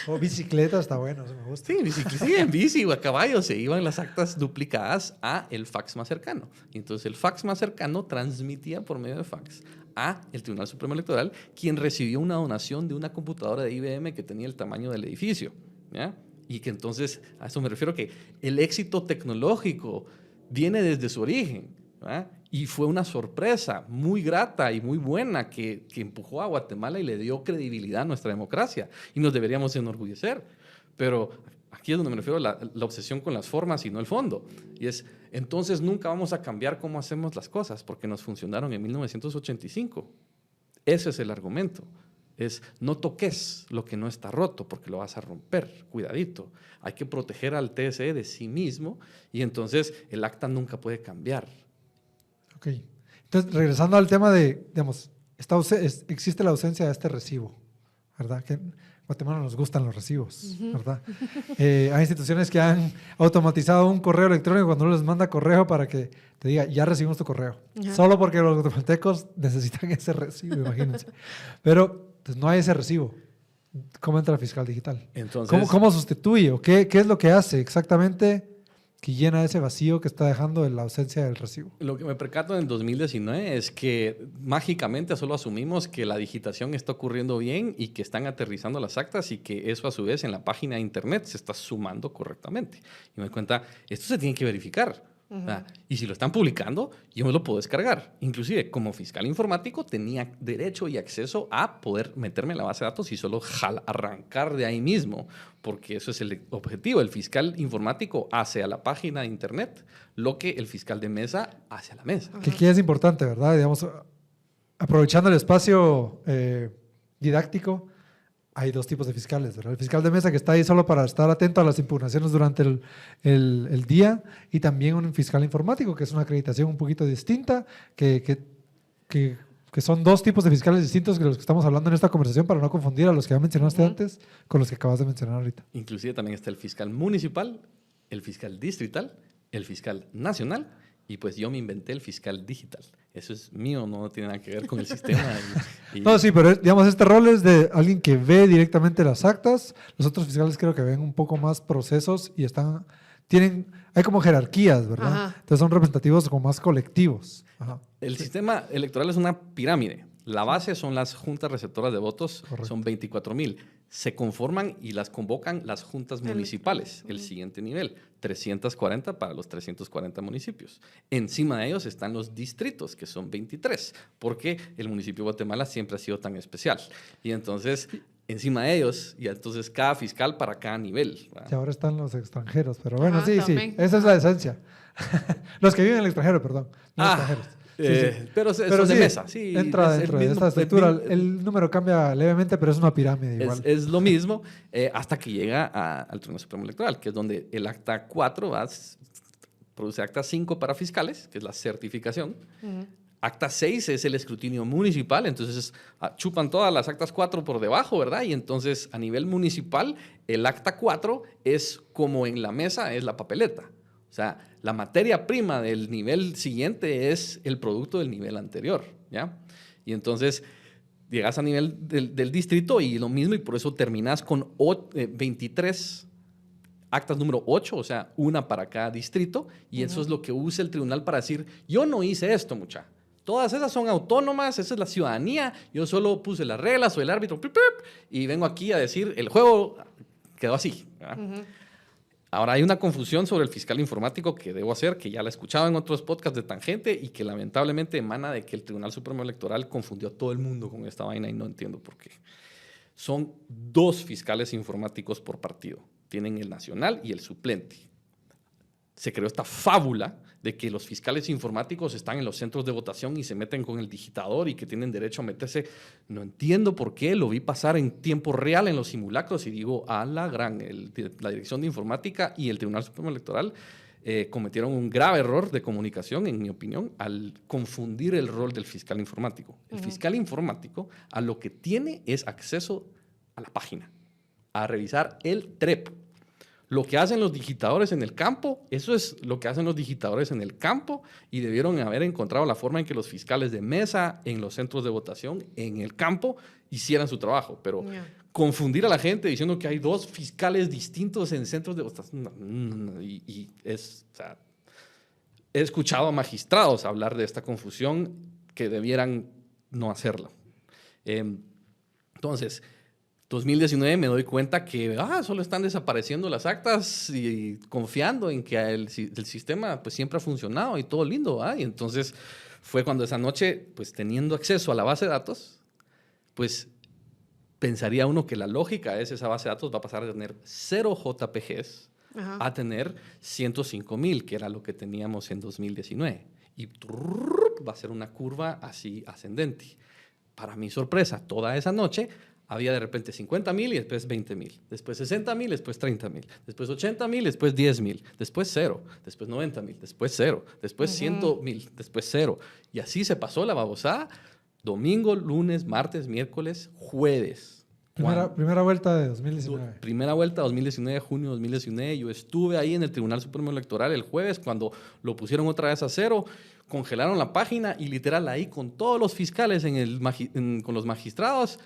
Speaker 3: O bicicleta, está bueno, eso me gusta.
Speaker 2: Sí, en bici o a caballo se iban las actas duplicadas a el fax más cercano. Y entonces el fax más cercano transmitía por medio de fax a el Tribunal Supremo Electoral, quien recibió una donación de una computadora de IBM que tenía el tamaño del edificio, ¿ya? Y que entonces, a eso me refiero, que el éxito tecnológico viene desde su origen, ¿verdad? Y fue una sorpresa muy grata y muy buena que empujó a Guatemala y le dio credibilidad a nuestra democracia. Y nos deberíamos enorgullecer. Pero aquí es donde me refiero a la obsesión con las formas y no el fondo. Y es, entonces nunca vamos a cambiar cómo hacemos las cosas porque nos funcionaron en 1985. Ese es el argumento. Es, no toques lo que no está roto porque lo vas a romper. Cuidadito. Hay que proteger al TSE de sí mismo y entonces el acta nunca puede cambiar.
Speaker 3: Ok. Entonces, regresando al tema de, digamos, existe la ausencia de este recibo, ¿verdad? Que en Guatemala nos gustan los recibos, ¿verdad? Hay instituciones que han automatizado un correo electrónico cuando uno les manda correo para que te diga, ya recibimos tu correo. Solo porque los guatemaltecos necesitan ese recibo, imagínense. Pero pues, no hay ese recibo. ¿Cómo entra el fiscal digital?
Speaker 2: Entonces,
Speaker 3: ¿Cómo sustituye? ¿O qué es lo que hace exactamente que llena ese vacío que está dejando en la ausencia del recibo?
Speaker 2: Lo que me percato en 2019 es que mágicamente solo asumimos que la digitación está ocurriendo bien y que están aterrizando las actas y que eso a su vez en la página de internet se está sumando correctamente. Y me doy cuenta, esto se tiene que verificar. Y si lo están publicando, yo me lo puedo descargar. Inclusive, como fiscal informático, tenía derecho y acceso a poder meterme en la base de datos y solo arrancar de ahí mismo, porque eso es el objetivo. El fiscal informático hace a la página de internet lo que el fiscal de mesa hace a la mesa.
Speaker 3: Que aquí es importante, ¿verdad? Digamos, aprovechando el espacio didáctico, hay dos tipos de fiscales, ¿verdad? El fiscal de mesa que está ahí solo para estar atento a las impugnaciones durante el día y también un fiscal informático que es una acreditación un poquito distinta, que son dos tipos de fiscales distintos de los que estamos hablando en esta conversación para no confundir a los que ya mencionaste antes con los que acabas de mencionar ahorita.
Speaker 2: Inclusive también está el fiscal municipal, el fiscal distrital, el fiscal nacional y pues yo me inventé el fiscal digital. Eso es mío, no tiene nada que ver con el sistema.
Speaker 3: No, sí, pero digamos, este rol es de alguien que ve directamente las actas. Los otros fiscales creo que ven un poco más procesos y hay como jerarquías, ¿verdad?
Speaker 1: Ajá.
Speaker 3: Entonces son representativos como más colectivos. Ajá.
Speaker 2: El sistema electoral es una pirámide. La base son las juntas receptoras de votos,
Speaker 3: Correcto.
Speaker 2: son 24,000. Se conforman y las convocan las juntas municipales, el siguiente nivel, 340 para los 340 municipios. Encima de ellos están los distritos, que son 23, porque el municipio de Guatemala siempre ha sido tan especial. Y entonces, encima de ellos, y entonces cada fiscal para cada nivel, ¿verdad?
Speaker 3: Y ahora están los extranjeros, pero bueno,
Speaker 1: Ajá,
Speaker 3: sí,
Speaker 1: también.
Speaker 3: esa es la esencia. Los que viven en el extranjero, perdón, no extranjeros. Sí, sí.
Speaker 2: Pero
Speaker 3: Pero
Speaker 2: son de
Speaker 3: sí,
Speaker 2: mesa, sí.
Speaker 3: entra
Speaker 2: es
Speaker 3: dentro
Speaker 2: el
Speaker 3: de
Speaker 2: mismo-
Speaker 3: esta estructura.
Speaker 2: el-
Speaker 3: El número cambia levemente, pero es una pirámide igual.
Speaker 2: Es lo mismo hasta que llega al Tribunal Supremo Electoral, que es donde el acta 4 produce Acta 5 para fiscales, que es la certificación. Acta 6 es el escrutinio municipal, entonces chupan todas las actas 4 por debajo, ¿verdad? Y entonces a nivel municipal, el acta 4 es como en la mesa, es la papeleta. O sea, la materia prima del nivel siguiente es el producto del nivel anterior, ¿ya? Y entonces llegas a nivel del distrito y lo mismo, y por eso terminas con 23 actas número 8, o sea, una para cada distrito, y eso es lo que usa el tribunal para decir, yo no hice esto, mucha. Todas esas son autónomas, esa es la ciudadanía, yo solo puse las reglas, soy el árbitro, y vengo aquí a decir, el juego quedó así. Ahora, hay una confusión sobre el fiscal informático que debo hacer, que ya la he escuchado en otros podcasts de Tangente y que lamentablemente emana de que el Tribunal Supremo Electoral confundió a todo el mundo con esta vaina y no entiendo por qué. Son 2 fiscales informáticos por partido. Tienen el nacional y el suplente. Se creó esta fábula de que los fiscales informáticos están en los centros de votación y se meten con el digitador y que tienen derecho a meterse. No entiendo por qué, lo vi pasar en tiempo real en los simulacros y digo, a la gran, la Dirección de Informática y el Tribunal Supremo Electoral cometieron un grave error de comunicación, en mi opinión, al confundir el rol del fiscal informático. El fiscal informático a lo que tiene es acceso a la página, a revisar el TREP. Lo que hacen los digitadores en el campo, eso es lo que hacen los digitadores en el campo y debieron haber encontrado la forma en que los fiscales de mesa en los centros de votación en el campo hicieran su trabajo. Pero confundir a la gente diciendo que hay 2 fiscales distintos en centros de votación, o sea, he escuchado a magistrados hablar de esta confusión que debieran no hacerla. Entonces, 2019 me doy cuenta que solo están desapareciendo las actas y confiando en que el sistema pues, siempre ha funcionado y todo lindo. Y entonces fue cuando esa noche, pues teniendo acceso a la base de datos, pues pensaría uno que la lógica es esa base de datos va a pasar de tener 0 JPGs a tener 105,000, que era lo que teníamos en 2019. Y va a ser una curva así ascendente. Para mi sorpresa, toda esa noche había de repente 50,000 y después 20,000, después 60,000, después 30,000, después 80,000, después 10,000, después 0, después 90,000, después 0, después 100,000, después 0. Y así se pasó la babosada, domingo, lunes, martes, miércoles, jueves.
Speaker 3: Primera vuelta de 2019.
Speaker 2: Primera vuelta 2019, junio 2019. Yo estuve ahí en el Tribunal Supremo Electoral el jueves cuando lo pusieron otra vez a 0, congelaron la página y literal ahí con todos los fiscales con los magistrados,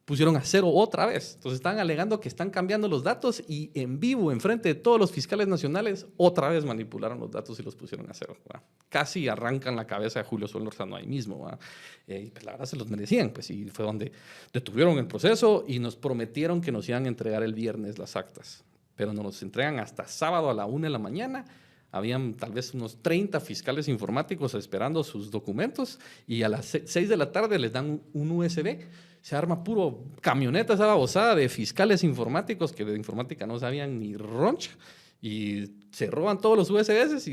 Speaker 2: pusieron a 0 otra vez. Entonces están alegando que están cambiando los datos y en vivo, enfrente de todos los fiscales nacionales, otra vez manipularon los datos y los pusieron a 0. ¿Va? Casi arrancan la cabeza de Julio Solórzano ahí mismo. Pues la verdad se los merecían. Pues, y fue donde detuvieron el proceso y nos prometieron que nos iban a entregar el viernes las actas. Pero nos los entregan hasta sábado a la 1 de la mañana. Habían tal vez unos 30 fiscales informáticos esperando sus documentos y a las 6 de la tarde les dan un USB. Se arma puro camioneta esa babosada de fiscales informáticos que de informática no sabían ni roncha y se roban todos los USBs y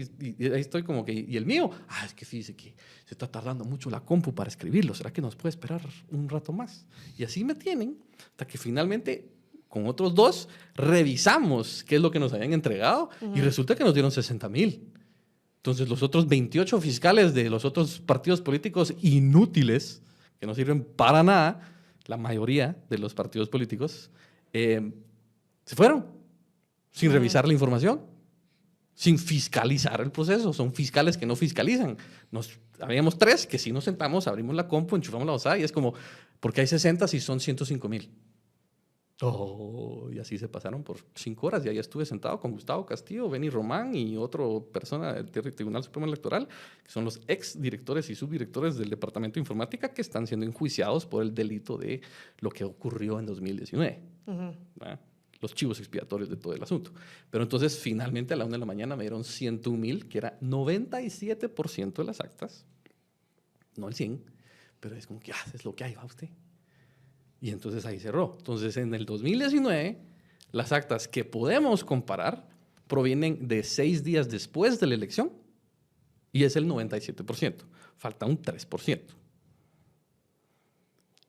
Speaker 2: ahí estoy como que, ¿y el mío? Es que fíjese que se está tardando mucho la compu para escribirlo, ¿será que nos puede esperar un rato más? Y así me tienen hasta que finalmente con otros 2 revisamos qué es lo que nos habían entregado y resulta que nos dieron 60,000. Entonces los otros 28 fiscales de los otros partidos políticos inútiles que no sirven para nada, la mayoría de los partidos políticos, se fueron sin revisar la información, sin fiscalizar el proceso. Son fiscales que no fiscalizan. Habíamos 3 que si nos sentamos, abrimos la compu, enchufamos la OSA y es como, ¿por qué hay 60 si son 105,000? Y así se pasaron por 5 horas y ahí estuve sentado con Gustavo Castillo, Benny Román y otra persona del Tribunal Supremo Electoral, que son los ex directores y subdirectores del Departamento de Informática que están siendo enjuiciados por el delito de lo que ocurrió en 2019. Los chivos expiatorios de todo el asunto. Pero entonces finalmente a la 1 de la mañana me dieron 101,000, que era 97% de las actas, no el 100%, pero es como que es lo que hay, va usted. Y entonces ahí cerró. Entonces en el 2019, las actas que podemos comparar provienen de 6 días después de la elección y es el 97%. Falta un 3%.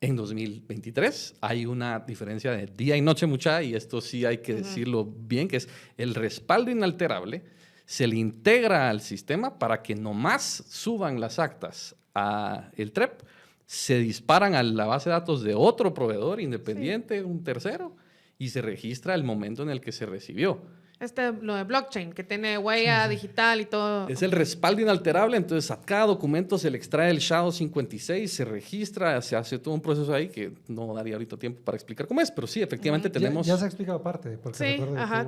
Speaker 2: En 2023 hay una diferencia de día y noche, mucha, y esto sí hay que decirlo bien, que es el respaldo inalterable se le integra al sistema para que nomás suban las actas a el TREP, se disparan a la base de datos de otro proveedor independiente, un tercero, y se registra el momento en el que se recibió.
Speaker 1: Lo de blockchain, que tiene huella digital y todo.
Speaker 2: Es el respaldo inalterable, entonces a cada documento se le extrae el SHA-256, se registra, se hace todo un proceso ahí que no daría ahorita tiempo para explicar cómo es, pero sí, efectivamente tenemos...
Speaker 3: Ya se ha explicado aparte.
Speaker 1: Sí,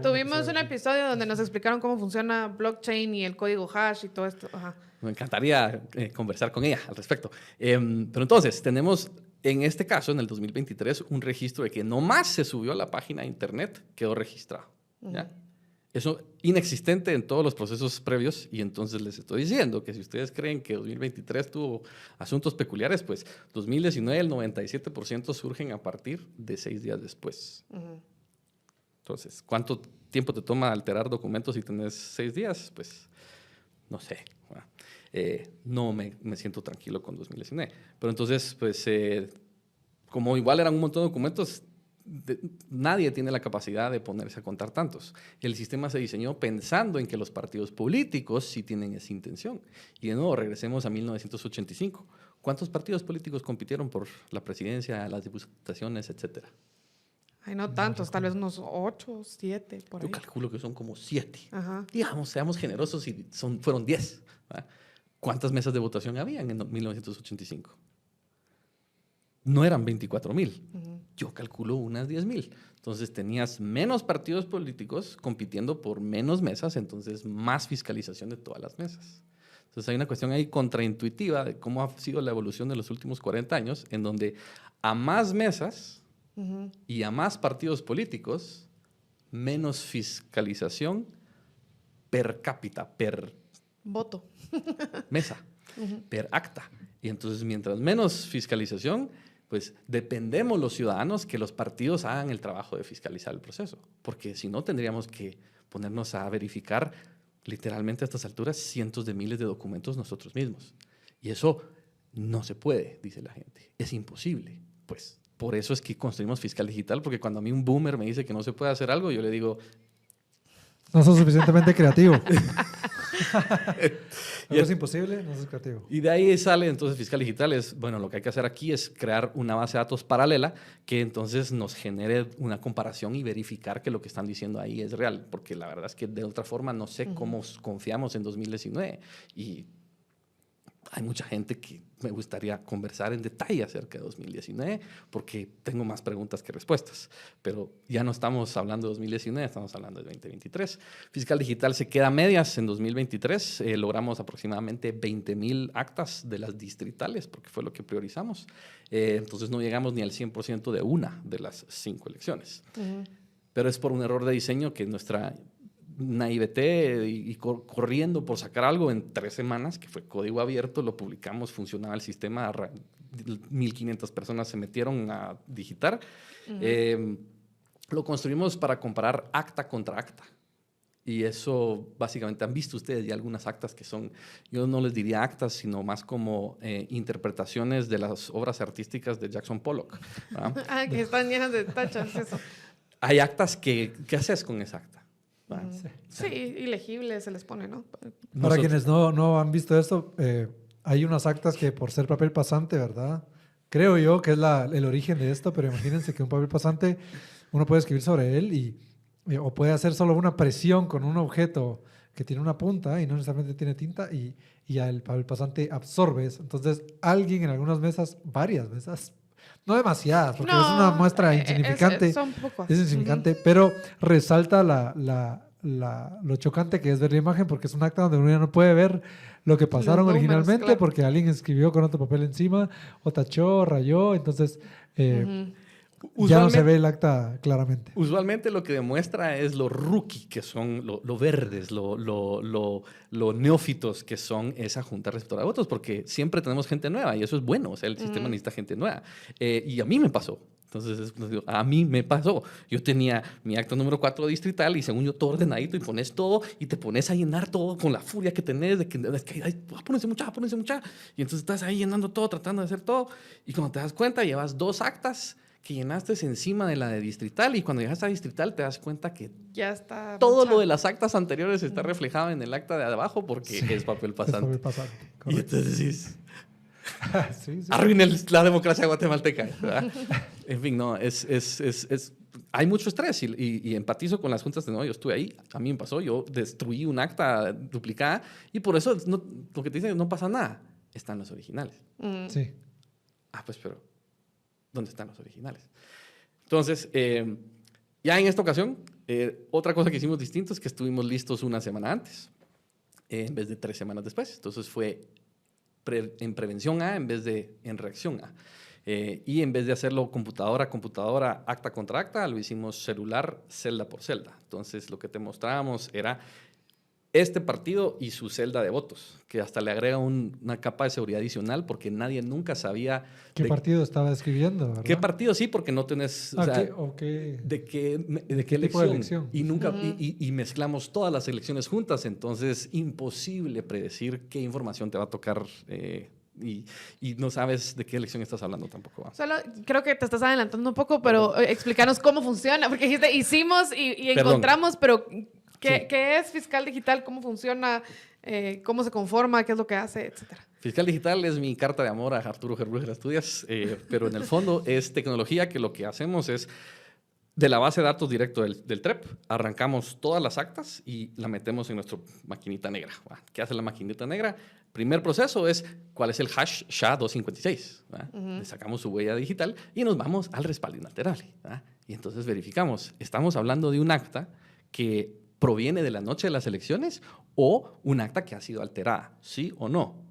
Speaker 1: tuvimos un episodio donde nos explicaron cómo funciona blockchain y el código hash y todo esto. Ajá.
Speaker 2: Me encantaría conversar con ella al respecto. Pero entonces, tenemos en este caso, en el 2023, un registro de que nomás se subió a la página de internet, quedó registrado. ¿Ya? Eso inexistente en todos los procesos previos, y entonces les estoy diciendo que si ustedes creen que 2023 tuvo asuntos peculiares, pues 2019 el 97% surgen a partir de 6 días después. Entonces, ¿cuánto tiempo te toma alterar documentos si tenés 6 días? Pues no sé. No me siento tranquilo con 2019. Pero entonces, pues como igual eran un montón de documentos, nadie tiene la capacidad de ponerse a contar tantos. El sistema se diseñó pensando en que los partidos políticos sí tienen esa intención. Y de nuevo, regresemos a 1985. ¿Cuántos partidos políticos compitieron por la presidencia, las diputaciones, etcétera?
Speaker 1: Ay, no tantos, tal vez unos 8, 7, por ahí.
Speaker 2: Yo calculo que son como 7.
Speaker 1: Ajá.
Speaker 2: Digamos, seamos generosos y fueron 10. ¿verdad? ¿Cuántas mesas de votación habían en 1985? No eran 24,000. Yo calculo unas 10,000. Entonces tenías menos partidos políticos compitiendo por menos mesas, entonces más fiscalización de todas las mesas. Entonces hay una cuestión ahí contraintuitiva de cómo ha sido la evolución de los últimos 40 años, en donde a más mesas y a más partidos políticos, menos fiscalización per cápita, per
Speaker 1: voto,
Speaker 2: mesa, per acta. Y entonces mientras menos fiscalización, pues dependemos los ciudadanos que los partidos hagan el trabajo de fiscalizar el proceso, porque si no tendríamos que ponernos a verificar literalmente a estas alturas cientos de miles de documentos nosotros mismos. Y eso no se puede, dice la gente. Es imposible. Pues por eso es que construimos Fiscal Digital, porque cuando a mí un boomer me dice que no se puede hacer algo, yo le digo...
Speaker 3: No sos suficientemente creativo. Algo es imposible, no sos creativo.
Speaker 2: Y de ahí sale entonces Fiscal Digital. Bueno, lo que hay que hacer aquí es crear una base de datos paralela que entonces nos genere una comparación y verificar que lo que están diciendo ahí es real, porque la verdad es que de otra forma no sé cómo confiamos en 2019 y hay mucha gente que me gustaría conversar en detalle acerca de 2019 porque tengo más preguntas que respuestas, pero ya no estamos hablando de 2019, estamos hablando de 2023. Fiscal Digital se queda a medias en 2023, logramos aproximadamente 20,000 actas de las distritales porque fue lo que priorizamos, entonces no llegamos ni al 100% de una de las 5 elecciones, pero es por un error de diseño que nuestra naivete y corriendo por sacar algo en 3 semanas, que fue código abierto, lo publicamos, funcionaba el sistema, 1,500 personas se metieron a digitar. Lo construimos para comparar acta contra acta. Y eso básicamente han visto ustedes ya algunas actas que son, yo no les diría actas, sino más como interpretaciones de las obras artísticas de Jackson Pollock.
Speaker 1: Que están llenas de tachas, eso.
Speaker 2: Hay actas que, ¿qué haces con esa acta?
Speaker 1: Sí, ilegible se les pone, ¿no?
Speaker 3: Para quienes no han visto esto, hay unas actas que por ser papel pasante, ¿verdad? Creo yo que es el origen de esto, pero imagínense que un papel pasante uno puede escribir sobre él o puede hacer solo una presión con un objeto que tiene una punta y no necesariamente tiene tinta y ya el papel pasante absorbe eso. Entonces alguien en algunas mesas, varias mesas, no demasiadas, porque es una muestra insignificante.
Speaker 1: Son pocos.
Speaker 3: Es insignificante, pero resalta lo chocante que es ver la imagen, porque es un acta donde uno ya no puede ver lo que pasaron originalmente, claro, porque alguien escribió con otro papel encima, o tachó, rayó, entonces ya no se ve el acta claramente.
Speaker 2: Usualmente lo que demuestra es lo rookie que son, lo verdes, lo neófitos que son esa junta receptora de votos, porque siempre tenemos gente nueva y eso es bueno, o sea, el sistema necesita gente nueva. Y a mí me pasó. Entonces, a mí me pasó. Yo tenía mi acta número 4 distrital y según yo todo ordenadito y pones todo y te pones a llenar todo con la furia que tenés de que ay, pónganse mucha. Y entonces estás ahí llenando todo, tratando de hacer todo y cuando te das cuenta llevas 2 actas que llenaste encima de la de distrital y cuando llegas a distrital te das cuenta que
Speaker 1: Ya está.
Speaker 2: todo
Speaker 1: manchado.
Speaker 2: lo de las actas anteriores está reflejado en el acta de abajo porque es papel pasante.
Speaker 3: Es papel pasante,
Speaker 2: Y
Speaker 3: correcto.
Speaker 2: entonces decís,
Speaker 3: Sí, sí.
Speaker 2: arruiné la democracia guatemalteca. ¿Verdad? En fin, no, hay mucho estrés y empatizo con las juntas de no, yo estuve ahí, a mí me pasó, yo destruí un acta duplicada y por eso lo que te dicen no pasa nada, están los originales.
Speaker 3: Sí.
Speaker 2: Pues pero, ¿dónde están los originales? Entonces, ya en esta ocasión, otra cosa que hicimos distinto es que estuvimos listos una semana antes, en vez de 3 semanas después. Entonces fue en prevención A en vez de en reacción A. Y en vez de hacerlo computadora a computadora, acta contra acta, lo hicimos celular, celda por celda. Entonces lo que te mostrábamos era este partido y su celda de votos, que hasta le agrega una capa de seguridad adicional porque nadie nunca sabía
Speaker 3: ¿Qué partido estaba escribiendo? ¿Verdad?
Speaker 2: qué partido sí, porque no tenés o sea, de qué
Speaker 3: tipo de
Speaker 2: elección.
Speaker 3: elección?
Speaker 2: Y nunca y mezclamos todas las elecciones juntas, entonces imposible predecir qué información te va a tocar y no sabes de qué elección estás hablando tampoco. ¿Va?
Speaker 1: Solo creo que te estás adelantando un poco, pero explícanos cómo funciona, porque dijiste hicimos y encontramos, pero ¿qué es fiscal digital? ¿Cómo funciona? ¿Cómo se conforma? ¿Qué es lo que hace? Etcétera.
Speaker 2: Fiscal digital es mi carta de amor a Arturo Gerbrugel Estudias, pero en el fondo es tecnología que lo que hacemos es de la base de datos directo del TREP, arrancamos todas las actas y la metemos en nuestra maquinita negra. ¿Va? ¿Qué hace la maquinita negra? Primer proceso es cuál es el hash SHA-256. Le sacamos su huella digital y nos vamos al respaldo inalterable. ¿Va? Y entonces verificamos, ¿estamos hablando de un acta que proviene de la noche de las elecciones o un acta que ha sido alterada? ¿Sí o no?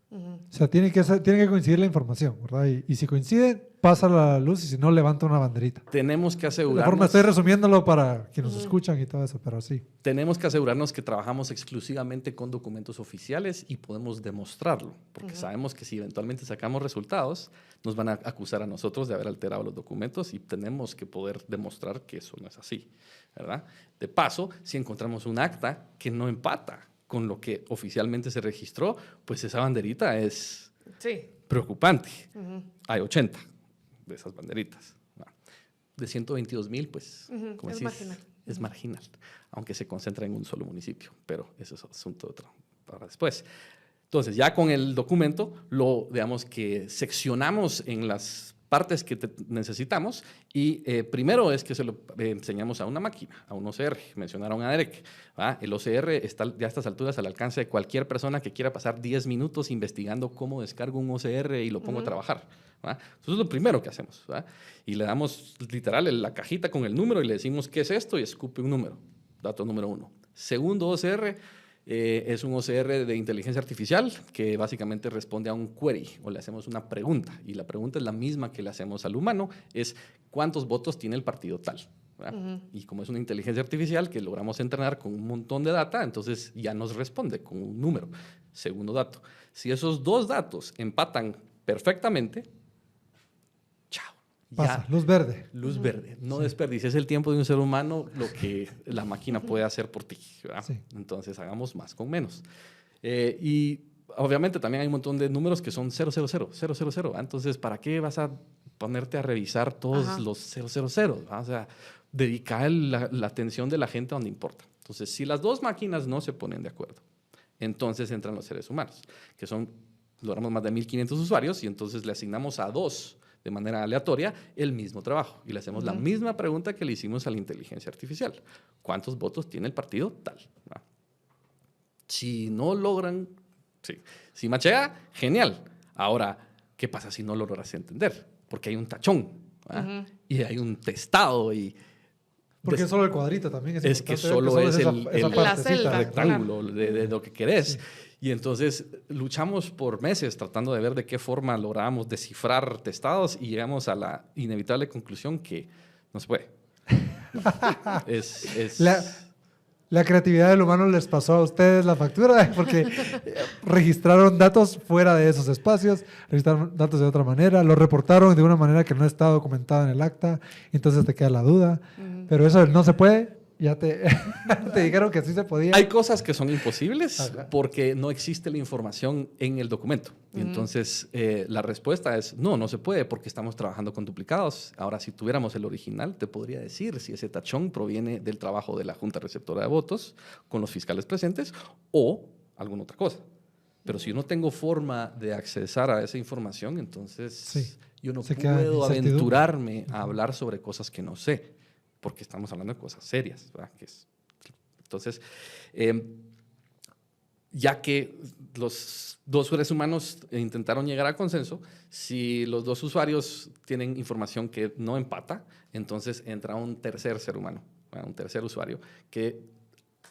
Speaker 3: O sea, tiene que coincidir la información, ¿verdad? Y si coincide, pasa la luz y si no, levanta una banderita.
Speaker 2: Tenemos que
Speaker 3: De
Speaker 2: asegurarnos...
Speaker 3: la forma estoy resumiéndolo para quienes nos escuchan y todo eso, pero sí.
Speaker 2: Tenemos que asegurarnos que trabajamos exclusivamente con documentos oficiales y podemos demostrarlo, porque sabemos que si eventualmente sacamos resultados, nos van a acusar a nosotros de haber alterado los documentos y tenemos que poder demostrar que eso no es así, ¿verdad? De paso, si encontramos un acta que no empata con lo que oficialmente se registró, pues esa banderita es preocupante. Hay 80 de esas banderitas. De 122,000, pues, como
Speaker 1: es
Speaker 2: decís,
Speaker 1: marginal.
Speaker 2: es marginal, aunque se concentra en un solo municipio, pero eso es asunto otro para después. Entonces, ya con el documento, digamos que seccionamos en las partes que necesitamos y primero es que se lo enseñamos a una máquina, a un OCR. Mencionaron a Derek. ¿Va? El OCR está ya a estas alturas al alcance de cualquier persona que quiera pasar 10 minutos investigando cómo descargo un OCR y lo pongo a trabajar. ¿Va? Eso es lo primero que hacemos. ¿Va? Y le damos literal la cajita con el número y le decimos qué es esto y escupe un número. Dato número 1. Segundo OCR es un OCR de inteligencia artificial que básicamente responde a un query o le hacemos una pregunta y la pregunta es la misma que le hacemos al humano, es ¿cuántos votos tiene el partido tal? Y como es una inteligencia artificial que logramos entrenar con un montón de data, entonces ya nos responde con un número. Segundo dato, si esos dos datos empatan perfectamente, chao.
Speaker 3: Pasa, luz verde.
Speaker 2: Luz verde. No desperdicies el tiempo de un ser humano lo que la máquina puede hacer por ti. Sí. Entonces, hagamos más con menos. Y obviamente también hay un montón de números que son 000, 000. Entonces, ¿para qué vas a ponerte a revisar todos los 000? O sea, dedicar la atención de la gente a donde importa. Entonces, si las dos máquinas no se ponen de acuerdo, entonces entran los seres humanos, que logramos más de 1,500 usuarios y entonces le asignamos a 2 de manera aleatoria el mismo trabajo y le hacemos la misma pregunta que le hicimos a la inteligencia artificial. ¿Cuántos votos tiene el partido tal? ¿Va? Si no logran, sí. Si machea, genial. Ahora, ¿qué pasa si no lo logras entender? Porque hay un tachón y hay un testado y...
Speaker 3: Porque es solo el cuadrito también.
Speaker 2: Es que solo es el rectángulo
Speaker 3: claro.
Speaker 2: de lo que querés.
Speaker 3: Sí.
Speaker 2: Y entonces luchamos por meses tratando de ver de qué forma lográbamos descifrar testados y llegamos a la inevitable conclusión que no se puede.
Speaker 3: La creatividad del humano les pasó a ustedes la factura porque registraron datos fuera de esos espacios, registraron datos de otra manera, lo reportaron de una manera que no está documentada en el acta, entonces te queda la duda. Pero eso no se puede, ya te, te dijeron que sí se podía.
Speaker 2: Hay cosas que son imposibles
Speaker 3: Ajá.
Speaker 2: porque no existe la información en el documento. Y entonces, la respuesta es no se puede porque estamos trabajando con duplicados. Ahora, si tuviéramos el original, te podría decir si ese tachón proviene del trabajo de la Junta Receptora de Votos con los fiscales presentes o alguna otra cosa. Pero si yo no tengo forma de accesar a esa información, entonces
Speaker 3: Sí.
Speaker 2: yo no
Speaker 3: Se queda en
Speaker 2: puedo
Speaker 3: incertidumbre.
Speaker 2: aventurarme a hablar sobre cosas que no sé, porque estamos hablando de cosas serias, ¿verdad? Entonces, ya que los dos seres humanos intentaron llegar al consenso, si los dos usuarios tienen información que no empata, entonces entra un tercer ser humano, ¿verdad? Un tercer usuario, que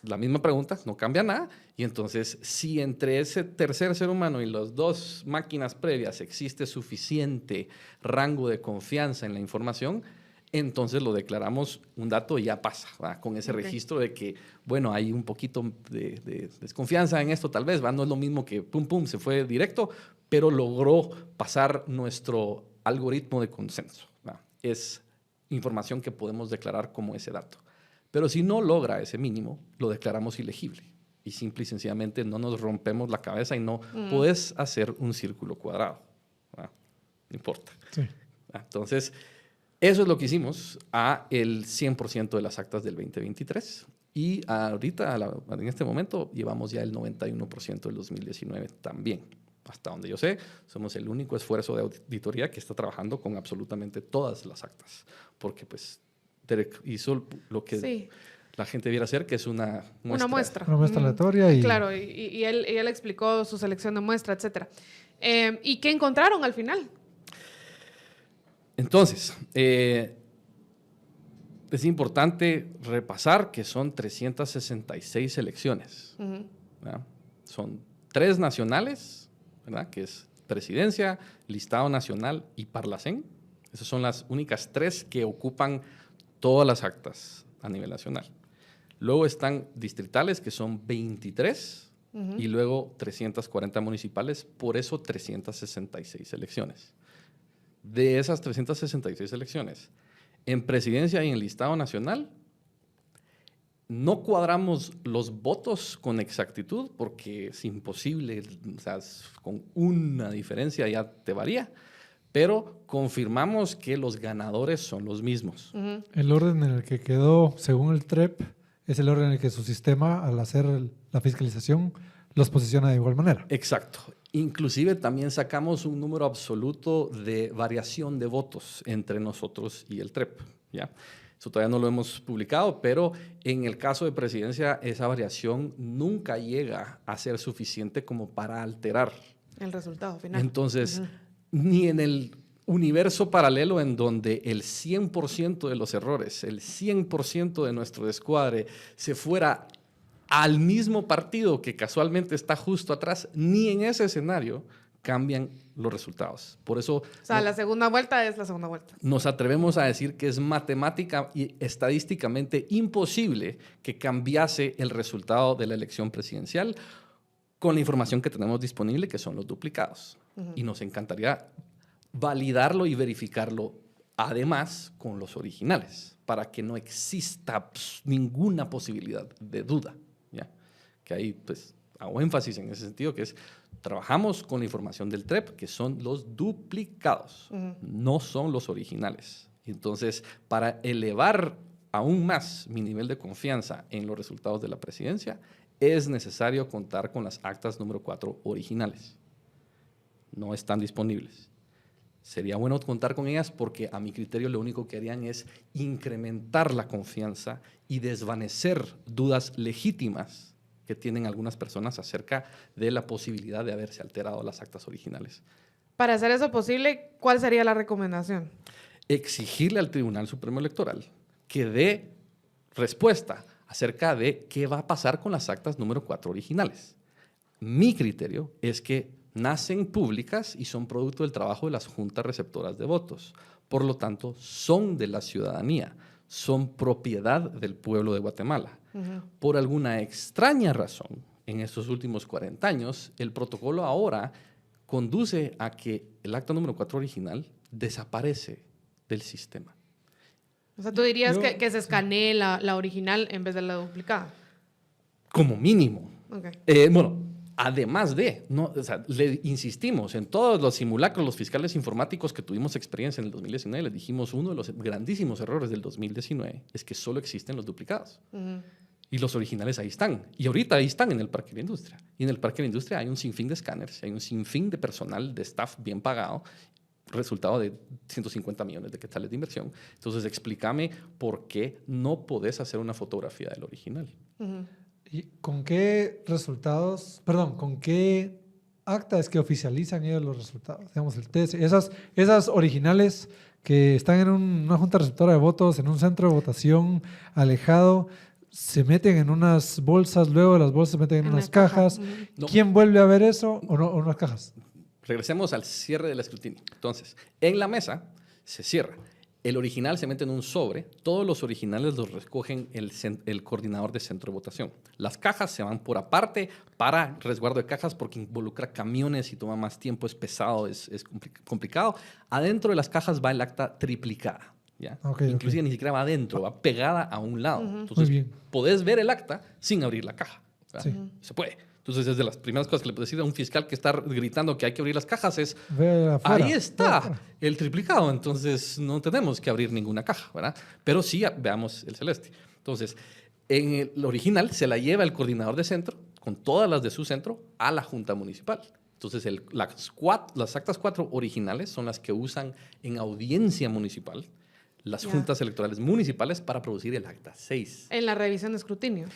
Speaker 2: la misma pregunta, no cambia nada, y entonces si entre ese tercer ser humano y las dos máquinas previas existe suficiente rango de confianza en la información, entonces lo declaramos un dato y ya pasa, ¿va? Con ese registro de que, bueno, hay un poquito de desconfianza en esto tal vez, ¿va? No es lo mismo que pum, pum, se fue directo, pero logró pasar nuestro algoritmo de consenso, ¿va? Es información que podemos declarar como ese dato. Pero si no logra ese mínimo, lo declaramos ilegible. Y simple y sencillamente no nos rompemos la cabeza y no puedes hacer un círculo cuadrado, ¿va? No importa.
Speaker 3: Sí.
Speaker 2: Entonces, eso es lo que hicimos a el 100% de las actas del 2023. Y ahorita, en este momento, llevamos ya el 91% del 2019 también. Hasta donde yo sé, somos el único esfuerzo de auditoría que está trabajando con absolutamente todas las actas. Porque, pues, Derek hizo lo que
Speaker 1: Sí.
Speaker 2: la gente debiera hacer, que es una muestra.
Speaker 1: Una muestra.
Speaker 3: Una muestra aleatoria y...
Speaker 1: Claro, y él explicó su selección de muestra, etc. ¿Y qué encontraron al final?
Speaker 2: Entonces, es importante repasar que son 366 elecciones. ¿Verdad? Son 3 nacionales, ¿verdad? Que es Presidencia, Listado Nacional y Parlacén. Esas son las únicas 3 que ocupan todas las actas a nivel nacional. Luego están distritales, que son 23, y luego 340 municipales, por eso 366 elecciones. De esas 366 elecciones, en presidencia y en listado nacional, no cuadramos los votos con exactitud porque es imposible, o sea, con una diferencia ya te varía, pero confirmamos que los ganadores son los mismos.
Speaker 3: El orden en el que quedó, según el TREP, es el orden en el que su sistema, al hacer la fiscalización, los posiciona de igual manera.
Speaker 2: Exacto. Inclusive también sacamos un número absoluto de variación de votos entre nosotros y el TREP, ¿ya? Eso todavía no lo hemos publicado, pero en el caso de presidencia esa variación nunca llega a ser suficiente como para alterar.
Speaker 1: El resultado final.
Speaker 2: Entonces, ni en el universo paralelo en donde el 100% de los errores, el 100% de nuestro descuadre se fuera al mismo partido que casualmente está justo atrás, ni en ese escenario cambian los resultados. Por eso
Speaker 1: O sea, la segunda vuelta es la segunda vuelta.
Speaker 2: nos atrevemos a decir que es matemática y estadísticamente imposible que cambiase el resultado de la elección presidencial con la información que tenemos disponible, que son los duplicados. Y nos encantaría validarlo y verificarlo, además, con los originales, para que no exista ninguna posibilidad de duda, ¿ya? Que ahí, pues, hago énfasis en ese sentido, que es, trabajamos con la información del TREP, que son los duplicados, no son los originales. Entonces, para elevar aún más mi nivel de confianza en los resultados de la presidencia, es necesario contar con las actas número 4 originales. No están disponibles. Sería bueno contar con ellas porque a mi criterio lo único que harían es incrementar la confianza y desvanecer dudas legítimas que tienen algunas personas acerca de la posibilidad de haberse alterado las actas originales.
Speaker 1: Para hacer eso posible, ¿cuál sería la recomendación?
Speaker 2: Exigirle al Tribunal Supremo Electoral que dé respuesta acerca de qué va a pasar con las actas número 4 originales. Mi criterio es que nacen públicas y son producto del trabajo de las juntas receptoras de votos. Por lo tanto, son de la ciudadanía, son propiedad del pueblo de Guatemala. Por alguna extraña razón, en estos últimos 40 años, el protocolo ahora conduce a que el acta número 4 original desaparece del sistema.
Speaker 1: O sea, tú dirías
Speaker 3: Yo-
Speaker 1: que se escanee la original en vez de la duplicada.
Speaker 2: Como mínimo.
Speaker 1: Ok.
Speaker 2: Bueno, además de, no, o sea, le insistimos en todos los simulacros, los fiscales informáticos que tuvimos experiencia en el 2019, les dijimos uno de los grandísimos errores del 2019 es que solo existen los duplicados.
Speaker 1: Ujú.
Speaker 2: Y los originales ahí están. Y ahorita ahí están en el Parque de la Industria. Y en el Parque de la Industria hay un sinfín de escáneres, hay un sinfín de personal, de staff bien pagado, resultado de 150 millones de quetzales de inversión. Entonces, explícame por qué no podés hacer una fotografía del original.
Speaker 1: Ujú.
Speaker 3: ¿Y con qué resultados, perdón, con qué acta es que oficializan ellos los resultados? Digamos, el TS, esas originales que están en una junta receptora de votos, en un centro de votación alejado, se meten en unas bolsas, luego las bolsas se meten en
Speaker 1: En
Speaker 3: unas
Speaker 1: la caja.
Speaker 3: cajas.
Speaker 1: Ujú.
Speaker 2: No.
Speaker 3: ¿Quién vuelve a ver eso o no, o unas cajas?
Speaker 2: Regresemos al cierre del escrutinio. Entonces, en la mesa se cierra. El original se mete en un sobre. Todos los originales los recogen el coordinador de centro de votación. Las cajas se van por aparte para resguardo de cajas porque involucra camiones y toma más tiempo, es pesado, es complicado. Adentro de las cajas va el acta triplicada. ¿Ya?
Speaker 3: Ok,
Speaker 2: Inclusive
Speaker 3: ok.
Speaker 2: ni siquiera va adentro, va pegada a un lado.
Speaker 1: Ujú.
Speaker 2: Entonces,
Speaker 3: Muy bien.
Speaker 2: podés ver el acta sin abrir la caja. ¿Verdad?
Speaker 3: Sí.
Speaker 2: Se puede. Entonces, es de las primeras cosas que le puedes decir a un fiscal que está gritando que hay que abrir las cajas es,
Speaker 3: Ve afuera,
Speaker 2: ahí
Speaker 3: ve
Speaker 2: está
Speaker 3: afuera.
Speaker 2: el triplicado, entonces no tenemos que abrir ninguna caja, ¿verdad? Pero sí, veamos el celeste. Entonces, en el original se la lleva el coordinador de centro, con todas las de su centro, a la Junta Municipal. Entonces, las actas 4 originales son las que usan en audiencia municipal las
Speaker 1: Ya.
Speaker 2: juntas electorales municipales para producir el acta 6.
Speaker 1: En la revisión de escrutinio.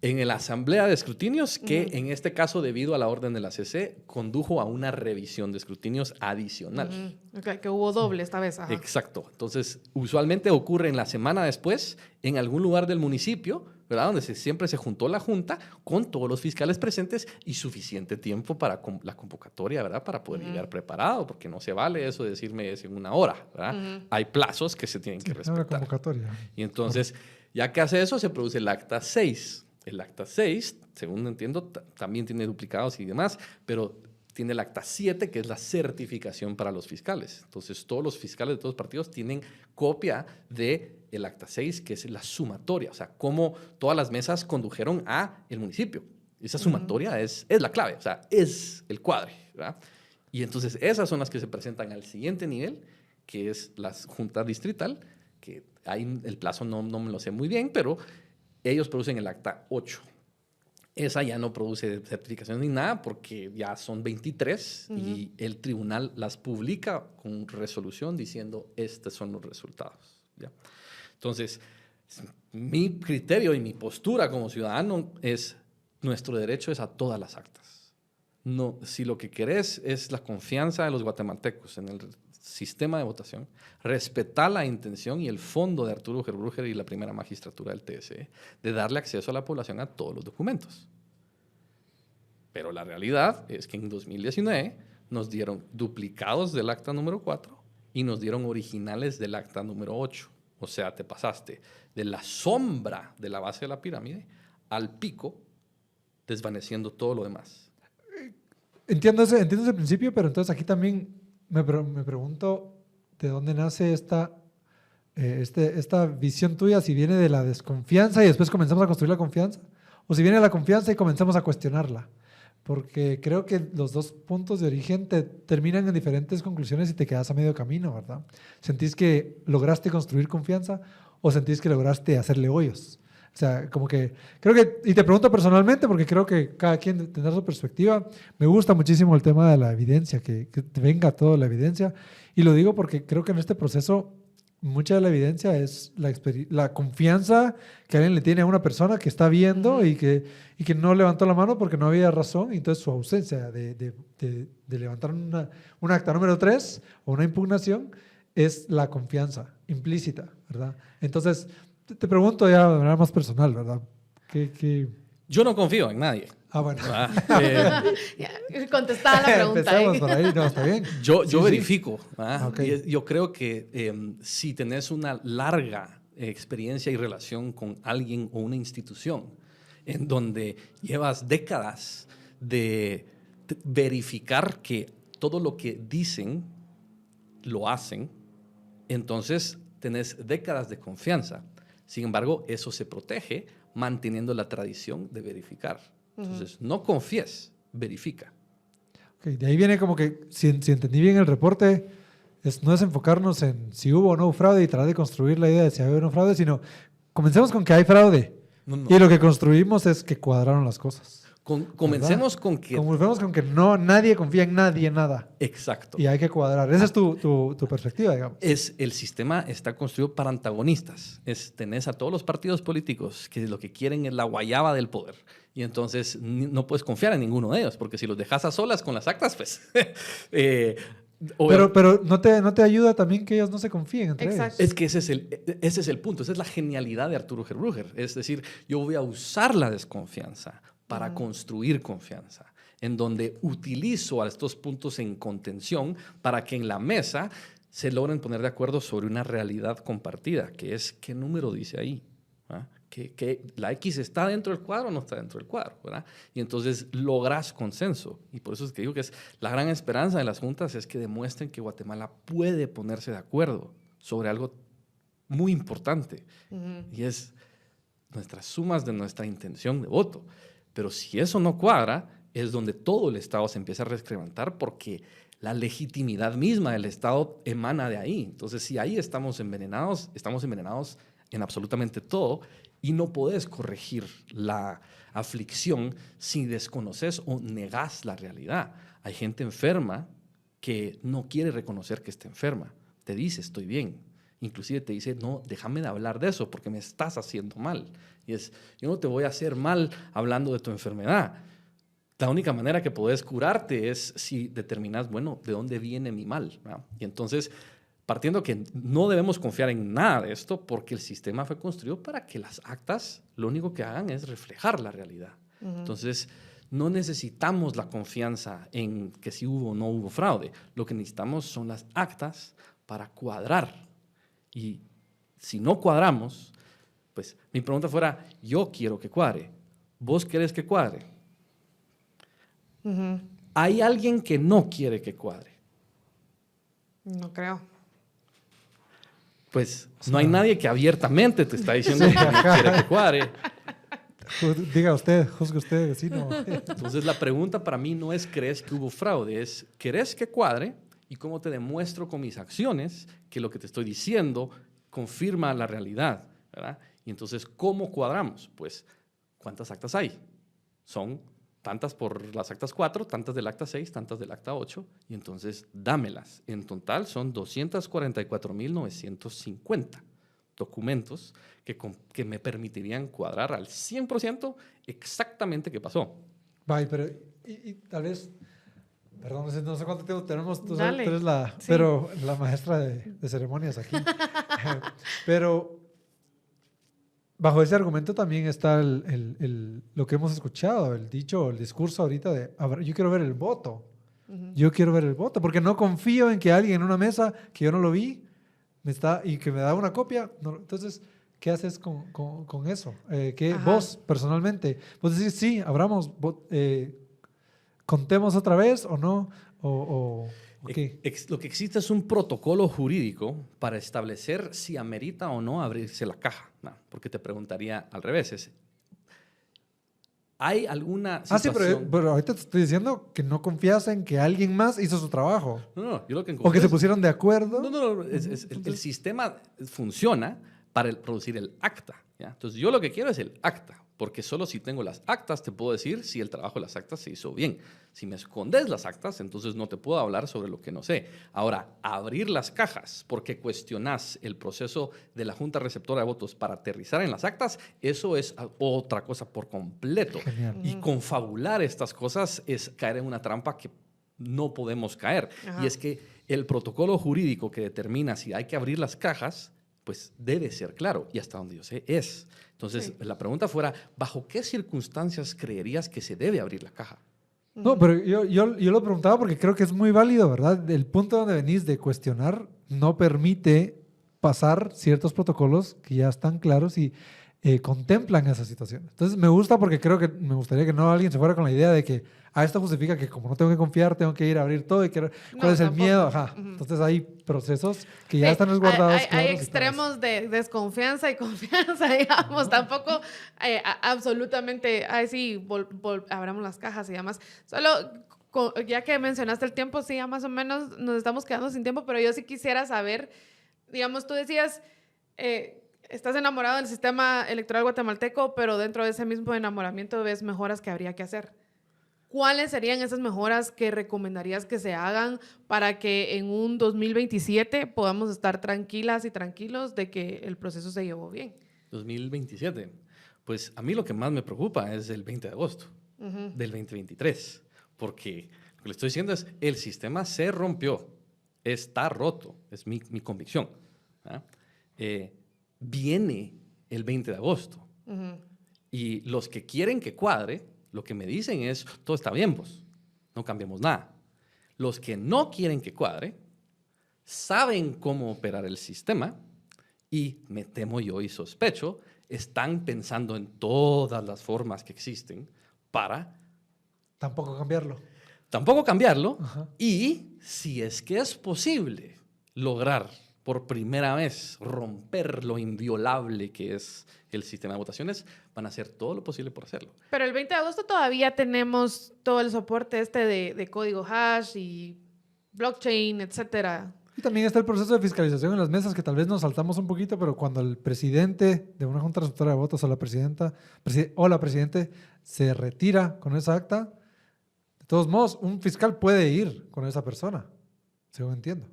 Speaker 2: En la asamblea de escrutinios, que
Speaker 1: Ujú.
Speaker 2: en este caso, debido a la orden de la CC, condujo a una revisión de escrutinios adicional.
Speaker 1: Ujú. Ok, que hubo doble esta vez. Ajá.
Speaker 2: Exacto. Entonces, usualmente ocurre en la semana después, en algún lugar del municipio, ¿verdad? Donde siempre se juntó la junta con todos los fiscales presentes y suficiente tiempo para la convocatoria, ¿verdad? Para poder llegar preparado, porque no se vale eso de decirme es en una hora, ¿verdad?
Speaker 1: Ujú.
Speaker 2: Hay plazos que se tienen que
Speaker 3: Una
Speaker 2: respetar.
Speaker 3: convocatoria.
Speaker 2: Y entonces, ya que hace eso, se produce el acta 6. El acta 6, según entiendo, también tiene duplicados y demás, pero tiene el acta 7, que es la certificación para los fiscales. Entonces, todos los fiscales de todos los partidos tienen copia del acta 6, que es la sumatoria, o sea, cómo todas las mesas condujeron a el municipio. Esa sumatoria es la clave, o sea, es el cuadre, ¿verdad? Y entonces, esas son las que se presentan al siguiente nivel, que es la junta distrital, que ahí el plazo no me lo sé muy bien, pero ellos producen el acta 8. Esa ya no produce certificación ni nada porque ya son 23 y el tribunal las publica con resolución diciendo estos son los resultados. ¿Ya? Entonces, mi criterio y mi postura como ciudadano es nuestro derecho es a todas las actas. No, si lo que querés es la confianza de los guatemaltecos en el sistema de votación, respetar la intención y el fondo de Arturo Gerbruger y la primera magistratura del TSE de darle acceso a la población a todos los documentos. Pero la realidad es que en 2019 nos dieron duplicados del acta número 4 y nos dieron originales del acta número 8. O sea, te pasaste de la sombra de la base de la pirámide al pico, desvaneciendo todo lo demás.
Speaker 3: Entiendo ese principio, pero entonces aquí también me pregunto de dónde nace esta visión tuya, si viene de la desconfianza y después comenzamos a construir la confianza, o si viene de la confianza y comenzamos a cuestionarla. Porque creo que los dos puntos de origen terminan en diferentes conclusiones y te quedas a medio camino, ¿verdad? ¿Sentís que lograste construir confianza o sentís que lograste hacerle hoyos? O sea, como que creo que, y te pregunto personalmente porque creo que cada quien tendrá su perspectiva, me gusta muchísimo el tema de la evidencia, que venga toda la evidencia, y lo digo porque creo que en este proceso mucha de la evidencia es la confianza que alguien le tiene a una persona que está viendo y que no levantó la mano porque no había razón, y entonces su ausencia de levantar un acta número 3 o una impugnación es la confianza implícita, ¿verdad? Entonces, te pregunto ya de manera más personal, ¿verdad?
Speaker 2: Yo no confío en nadie.
Speaker 3: Ah, bueno.
Speaker 1: Contestada la pregunta.
Speaker 3: Empecemos por ahí, no, está bien.
Speaker 2: Yo
Speaker 3: Sí,
Speaker 2: verifico. ¿Ah?
Speaker 3: Okay.
Speaker 2: Yo creo que si tenés una larga experiencia y relación con alguien o una institución en donde llevas décadas de verificar que todo lo que dicen lo hacen, entonces tenés décadas de confianza. Sin embargo, eso se protege manteniendo la tradición de verificar. Entonces, no confíes, verifica.
Speaker 3: Okay, de ahí viene como que, si entendí bien el reporte, no es enfocarnos en si hubo o no fraude y tratar de construir la idea de si había o no fraude, sino comencemos con que hay fraude.
Speaker 2: No.
Speaker 3: Y lo que construimos es que cuadraron las cosas.
Speaker 2: Comencemos con que...
Speaker 3: Comencemos con que nadie confía en nadie, en nada.
Speaker 2: Exacto.
Speaker 3: Y hay que cuadrar. Esa es tu perspectiva, digamos.
Speaker 2: El sistema está construido para antagonistas. Tenés a todos los partidos políticos que lo que quieren es la guayaba del poder. Y entonces no puedes confiar en ninguno de ellos, porque si los dejas a solas con las actas, pues...
Speaker 3: pero no te ayuda también que ellos no se confíen entre ellos.
Speaker 2: Es que ese es el punto. Esa es la genialidad de Arturo Gerbruger. Es decir, yo voy a usar la desconfianza para construir confianza, en donde utilizo a estos puntos en contención para que en la mesa se logren poner de acuerdo sobre una realidad compartida, que es qué número dice ahí, ¿verdad? Que la X está dentro del cuadro o no está dentro del cuadro, ¿verdad? Y entonces logras consenso. Y por eso es que digo que es la gran esperanza de las juntas es que demuestren que Guatemala puede ponerse de acuerdo sobre algo muy importante, y es nuestras sumas de nuestra intención de voto. Pero si eso no cuadra, es donde todo el Estado se empieza a resquebrajar porque la legitimidad misma del Estado emana de ahí. Entonces, si ahí estamos envenenados en absolutamente todo y no podés corregir la aflicción si desconoces o negás la realidad. Hay gente enferma que no quiere reconocer que está enferma. Te dice, estoy bien. Inclusive te dice, no, déjame de hablar de eso porque me estás haciendo mal. Y yo no te voy a hacer mal hablando de tu enfermedad. La única manera que puedes curarte es si determinas, bueno, ¿de dónde viene mi mal? ¿Verdad? Y entonces, partiendo que no debemos confiar en nada de esto porque el sistema fue construido para que las actas lo único que hagan es reflejar la realidad. Entonces, no necesitamos la confianza en que si hubo o no hubo fraude. Lo que necesitamos son las actas para cuadrar. Y si no cuadramos, pues mi pregunta fuera, yo quiero que cuadre, ¿vos querés que cuadre? ¿Hay alguien que no quiere que cuadre?
Speaker 1: No creo.
Speaker 2: Pues no hay nadie que abiertamente te está diciendo que no quiere que cuadre.
Speaker 3: Diga usted, juzgue usted, vecino.
Speaker 2: Entonces la pregunta para mí no es ¿crees que hubo fraude? Es ¿querés que cuadre? ¿Y cómo te demuestro con mis acciones que lo que te estoy diciendo confirma la realidad? ¿Verdad? Y entonces, ¿cómo cuadramos? Pues, ¿cuántas actas hay? Son tantas por las actas 4, tantas del acta 6, tantas del acta 8, y entonces dámelas. En total son 244.950 documentos que me permitirían cuadrar al 100% exactamente qué pasó.
Speaker 3: Vaya, pero y tal vez, perdón, no sé cuánto tiempo tenemos, tú
Speaker 1: Dale.
Speaker 3: eres pero la maestra de ceremonias aquí. Pero bajo ese argumento también está lo que hemos escuchado, el dicho, el discurso ahorita de, yo quiero ver el voto. Yo quiero ver el voto, porque no confío en que alguien en una mesa que yo no lo vi y que me da una copia. No, entonces, ¿qué haces con eso? Vos, personalmente, vos decís, sí, abramos, contemos otra vez o no, ¿qué?
Speaker 2: Lo que existe es un protocolo jurídico para establecer si amerita o no abrirse la caja. No, porque te preguntaría al revés. ¿Hay alguna situación?
Speaker 3: Sí, pero ahorita te estoy diciendo que no confías en que alguien más hizo su trabajo.
Speaker 2: No, yo lo que
Speaker 3: o que se pusieron de acuerdo.
Speaker 2: No. El sistema funciona para producir el acta. ¿ya? Entonces, yo lo que quiero es el acta. Porque solo si tengo las actas te puedo decir si el trabajo de las actas se hizo bien. Si me escondes las actas, entonces no te puedo hablar sobre lo que no sé. Ahora, abrir las cajas porque cuestionas el proceso de la Junta Receptora de Votos para aterrizar en las actas, eso es otra cosa por completo.
Speaker 3: Genial.
Speaker 2: Y confabular estas cosas es caer en una trampa que no podemos caer.
Speaker 1: Ajá.
Speaker 2: Y es que el protocolo jurídico que determina si hay que abrir las cajas, pues debe ser claro, y hasta donde yo sé es. Entonces, la pregunta fuera, ¿bajo qué circunstancias creerías que se debe abrir la caja?
Speaker 3: No, pero yo lo preguntaba porque creo que es muy válido, ¿verdad? El punto donde venís de cuestionar no permite pasar ciertos protocolos que ya están claros y contemplan esa situación. Entonces me gusta porque me gustaría que no alguien se fuera con la idea de que esto justifica que como no tengo que confiar, tengo que ir a abrir todo y ¿cuál es el miedo? Ajá. Entonces hay procesos que ya están resguardados.
Speaker 1: Hay extremos de desconfianza y confianza, digamos. Tampoco absolutamente, sí, abramos las cajas y demás. Solo, ya que mencionaste el tiempo, sí, ya más o menos nos estamos quedando sin tiempo, pero yo sí quisiera saber, digamos, tú decías... estás enamorado del sistema electoral guatemalteco, pero dentro de ese mismo enamoramiento ves mejoras que habría que hacer. ¿Cuáles serían esas mejoras que recomendarías que se hagan para que en un 2027 podamos estar tranquilas y tranquilos de que el proceso se llevó bien?
Speaker 2: 2027. Pues a mí lo que más me preocupa es el 20 de agosto del 2023, porque lo que le estoy diciendo es, el sistema se rompió, está roto, es mi convicción. Viene el 20 de agosto y los que quieren que cuadre, lo que me dicen es, todo está bien, vos, no cambiamos nada. Los que no quieren que cuadre, saben cómo operar el sistema y me temo yo y sospecho, están pensando en todas las formas que existen para...
Speaker 3: Tampoco cambiarlo.
Speaker 2: Ajá. Y si es que es posible lograr por primera vez romper lo inviolable que es el sistema de votaciones, van a hacer todo lo posible por hacerlo.
Speaker 1: Pero el 20 de agosto todavía tenemos todo el soporte de código hash y blockchain, etcétera.
Speaker 3: Y también está el proceso de fiscalización en las mesas, que tal vez nos saltamos un poquito, pero cuando el presidente de una junta receptora de votos o la presidenta o la presidente se retira con esa acta, de todos modos, un fiscal puede ir con esa persona, según entiendo.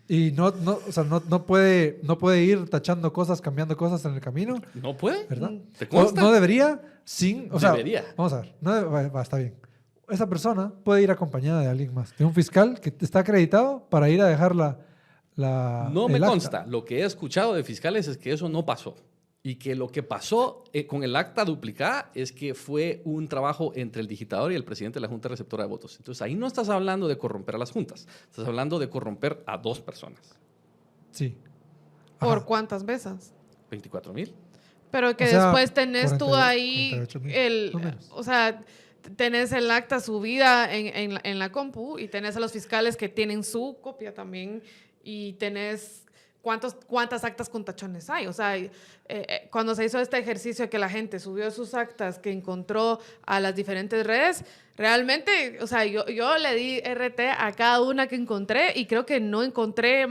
Speaker 3: Y no puede ir tachando cosas, cambiando cosas en el camino.
Speaker 2: ¿No puede?
Speaker 3: ¿Verdad?
Speaker 2: ¿Te consta?
Speaker 3: No debería,
Speaker 2: debería.
Speaker 3: Vamos a ver, está bien. Esa persona puede ir acompañada de alguien más, de un fiscal que está acreditado para ir a dejar
Speaker 2: No me
Speaker 3: el acta.
Speaker 2: consta. Lo que he escuchado de fiscales es que eso no pasó. Y que lo que pasó con el acta duplicada es que fue un trabajo entre el digitador y el presidente de la Junta Receptora de Votos. Entonces ahí no estás hablando de corromper a las juntas, estás hablando de corromper a 2 personas.
Speaker 3: Sí.
Speaker 1: ¿Por
Speaker 3: Ajá.
Speaker 1: cuántas veces?
Speaker 2: 24,000.
Speaker 1: Pero que después tenés tú ahí tenés el acta subida en la compu y tenés a los fiscales que tienen su copia también y tenés cuántas actas con tachones hay. O sea, cuando se hizo este ejercicio que la gente subió sus actas que encontró a las diferentes redes, realmente, o sea, yo le di RT a cada una que encontré y creo que no encontré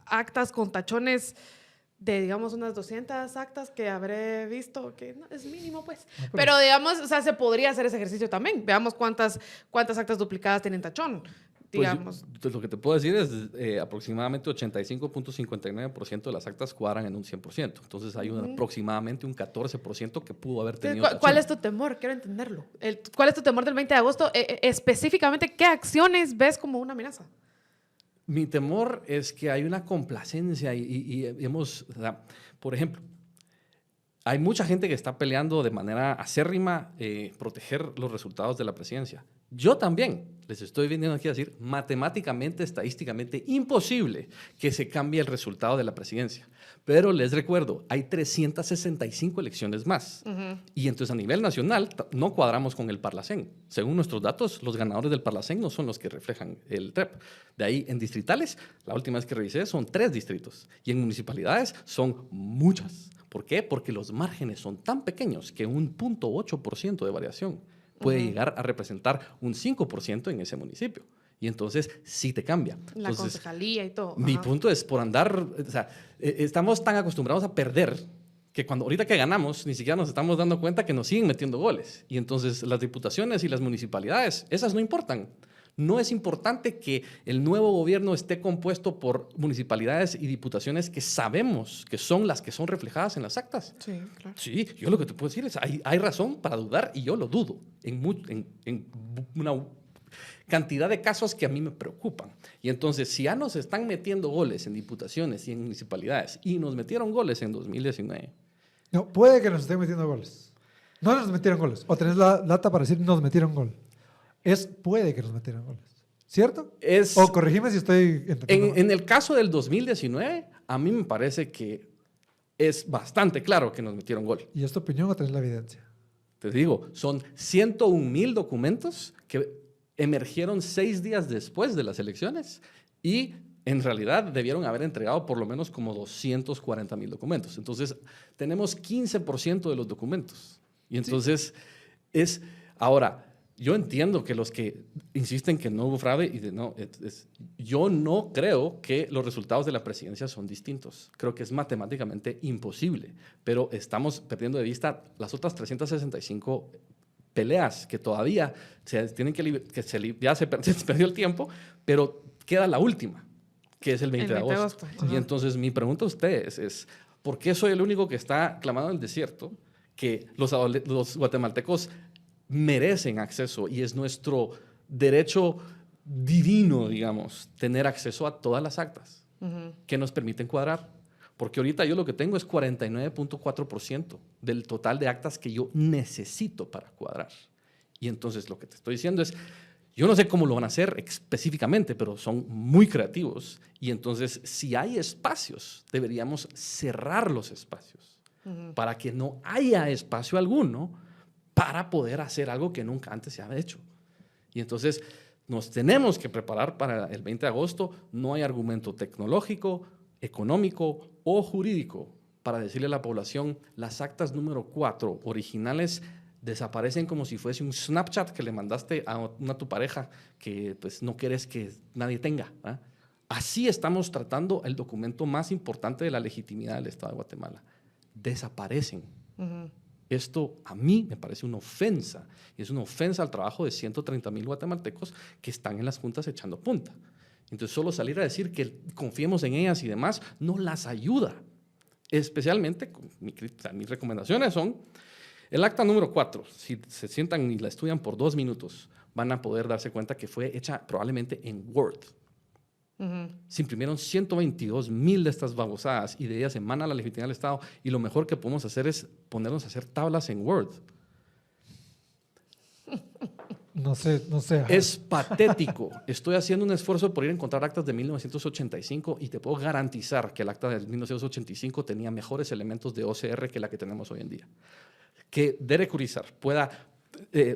Speaker 1: actas con tachones de, digamos, unas 200 actas que habré visto, que no, es mínimo, pues. Pero, digamos, o sea, se podría hacer ese ejercicio también. Veamos cuántas actas duplicadas tienen tachón, digamos.
Speaker 2: Pues lo que te puedo decir es aproximadamente 85.59% de las actas cuadran en un 100%. Entonces, hay aproximadamente un 14% que pudo haber tenido tachón.
Speaker 1: ¿Cuál es tu temor? Quiero entenderlo. ¿Cuál es tu temor del 20 de agosto? Específicamente, ¿qué acciones ves como una amenaza?
Speaker 2: Mi temor es que hay una complacencia y hemos, o sea, por ejemplo, hay mucha gente que está peleando de manera acérrima proteger los resultados de la presidencia. Yo también les estoy viniendo aquí a decir, matemáticamente, estadísticamente, imposible que se cambie el resultado de la presidencia. Pero les recuerdo, hay 365 elecciones más. Y entonces a nivel nacional no cuadramos con el Parlacén. Según nuestros datos, los ganadores del Parlacén no son los que reflejan el TREP. De ahí, en distritales, la última vez que revisé, son 3 distritos. Y en municipalidades son muchas. ¿Por qué? Porque los márgenes son tan pequeños que un 0.8% de variación puede llegar a representar un 5% en ese municipio. Y entonces sí te cambia.
Speaker 1: La concejalía y todo.
Speaker 2: Mi punto es por andar, o sea, estamos tan acostumbrados a perder que ahorita que ganamos ni siquiera nos estamos dando cuenta que nos siguen metiendo goles. Y entonces las diputaciones y las municipalidades, esas no importan. No es importante que el nuevo gobierno esté compuesto por municipalidades y diputaciones que sabemos que son las que son reflejadas en las actas.
Speaker 1: Sí, claro.
Speaker 2: Sí, yo lo que te puedo decir es, hay razón para dudar y yo lo dudo en una cantidad de casos que a mí me preocupan. Y entonces, si ya nos están metiendo goles en diputaciones y en municipalidades y nos metieron goles en 2019.
Speaker 3: No, puede que nos estén metiendo goles. No nos metieron goles. O tenés la data para decir nos metieron gol. Puede que nos metieran goles. ¿Cierto? O corregime si estoy entendiendo.
Speaker 2: En el caso del 2019, a mí me parece que es bastante claro que nos metieron gol.
Speaker 3: ¿Y es tu opinión o tenés la evidencia?
Speaker 2: Te digo, son 101,000 documentos que emergieron 6 días después de las elecciones y en realidad debieron haber entregado por lo menos como 240,000 documentos. Entonces, tenemos 15% de los documentos. Y entonces, ahora, yo entiendo que los que insisten que no hubo fraude, yo no creo que los resultados de la presidencia son distintos. Creo que es matemáticamente imposible, pero estamos perdiendo de vista las otras 365 peleas que todavía ya se perdió el tiempo, pero queda la última, que es el 20 de agosto. Y entonces mi pregunta a ustedes es, ¿por qué soy el único que está clamando en el desierto que los guatemaltecos merecen acceso y es nuestro derecho divino, digamos, tener acceso a todas las actas que nos permiten cuadrar? Porque ahorita yo lo que tengo es 49.4% del total de actas que yo necesito para cuadrar. Y entonces lo que te estoy diciendo es, yo no sé cómo lo van a hacer específicamente, pero son muy creativos. Y entonces, si hay espacios, deberíamos cerrar los espacios para que no haya espacio alguno para poder hacer algo que nunca antes se ha hecho. Y entonces, nos tenemos que preparar para el 20 de agosto. No hay argumento tecnológico, económico o jurídico para decirle a la población, las actas número 4 originales desaparecen como si fuese un Snapchat que le mandaste a tu pareja que pues, no quieres que nadie tenga. Así estamos tratando el documento más importante de la legitimidad del Estado de Guatemala. Desaparecen. Esto a mí me parece una ofensa. Y es una ofensa al trabajo de 130,000 guatemaltecos que están en las juntas echando punta. Entonces, solo salir a decir que confiemos en ellas y demás no las ayuda. Especialmente, mis recomendaciones son, el acta número 4, si se sientan y la estudian por 2 minutos, van a poder darse cuenta que fue hecha probablemente en Word. Se imprimieron 122,000 de estas babosadas y de ellas emana la legitimidad del Estado y lo mejor que podemos hacer es ponernos a hacer tablas en Word.
Speaker 3: No sé.
Speaker 2: Es patético. Estoy haciendo un esfuerzo por ir a encontrar actas de 1985 y te puedo garantizar que el acta de 1985 tenía mejores elementos de OCR que la que tenemos hoy en día. Que Derek Urizar pueda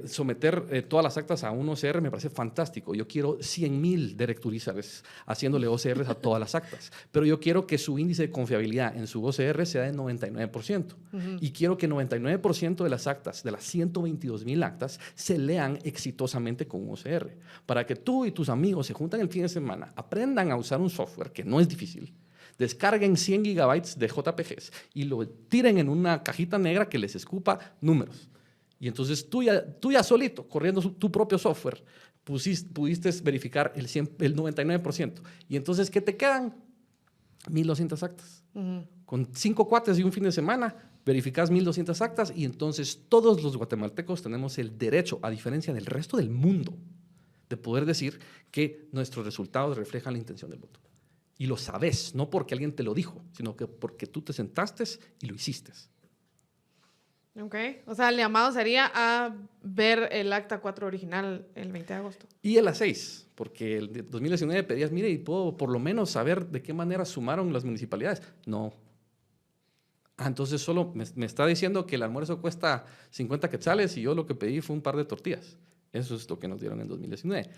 Speaker 2: someter todas las actas a un OCR me parece fantástico. Yo quiero 100,000 Derek Urizars haciéndole OCRs a todas las actas, pero yo quiero que su índice de confiabilidad en su OCR sea de 99%. Y quiero que 99% de las actas, de las 122,000 actas, se lean exitosamente con un OCR. Para que tú y tus amigos se juntan el fin de semana, aprendan a usar un software que no es difícil, descarguen 100 gigabytes de JPGs y lo tiren en una cajita negra que les escupa números. Y entonces tú ya solito, corriendo tu propio software, pudiste verificar el 99%. Y entonces, ¿qué te quedan? 1,200 actas. Con 5 cuates y un fin de semana, verificas 1,200 actas y entonces todos los guatemaltecos tenemos el derecho, a diferencia del resto del mundo, de poder decir que nuestros resultados reflejan la intención del voto. Y lo sabes, no porque alguien te lo dijo, sino que porque tú te sentaste y lo hiciste.
Speaker 1: Ok, o sea, el llamado sería a ver el acta 4 original el 20 de agosto.
Speaker 2: Y el A6, porque el de 2019 pedías, mire, y puedo por lo menos saber de qué manera sumaron las municipalidades. No. Entonces solo me está diciendo que el almuerzo cuesta 50 quetzales y yo lo que pedí fue un par de tortillas. Eso es lo que nos dieron en 2019.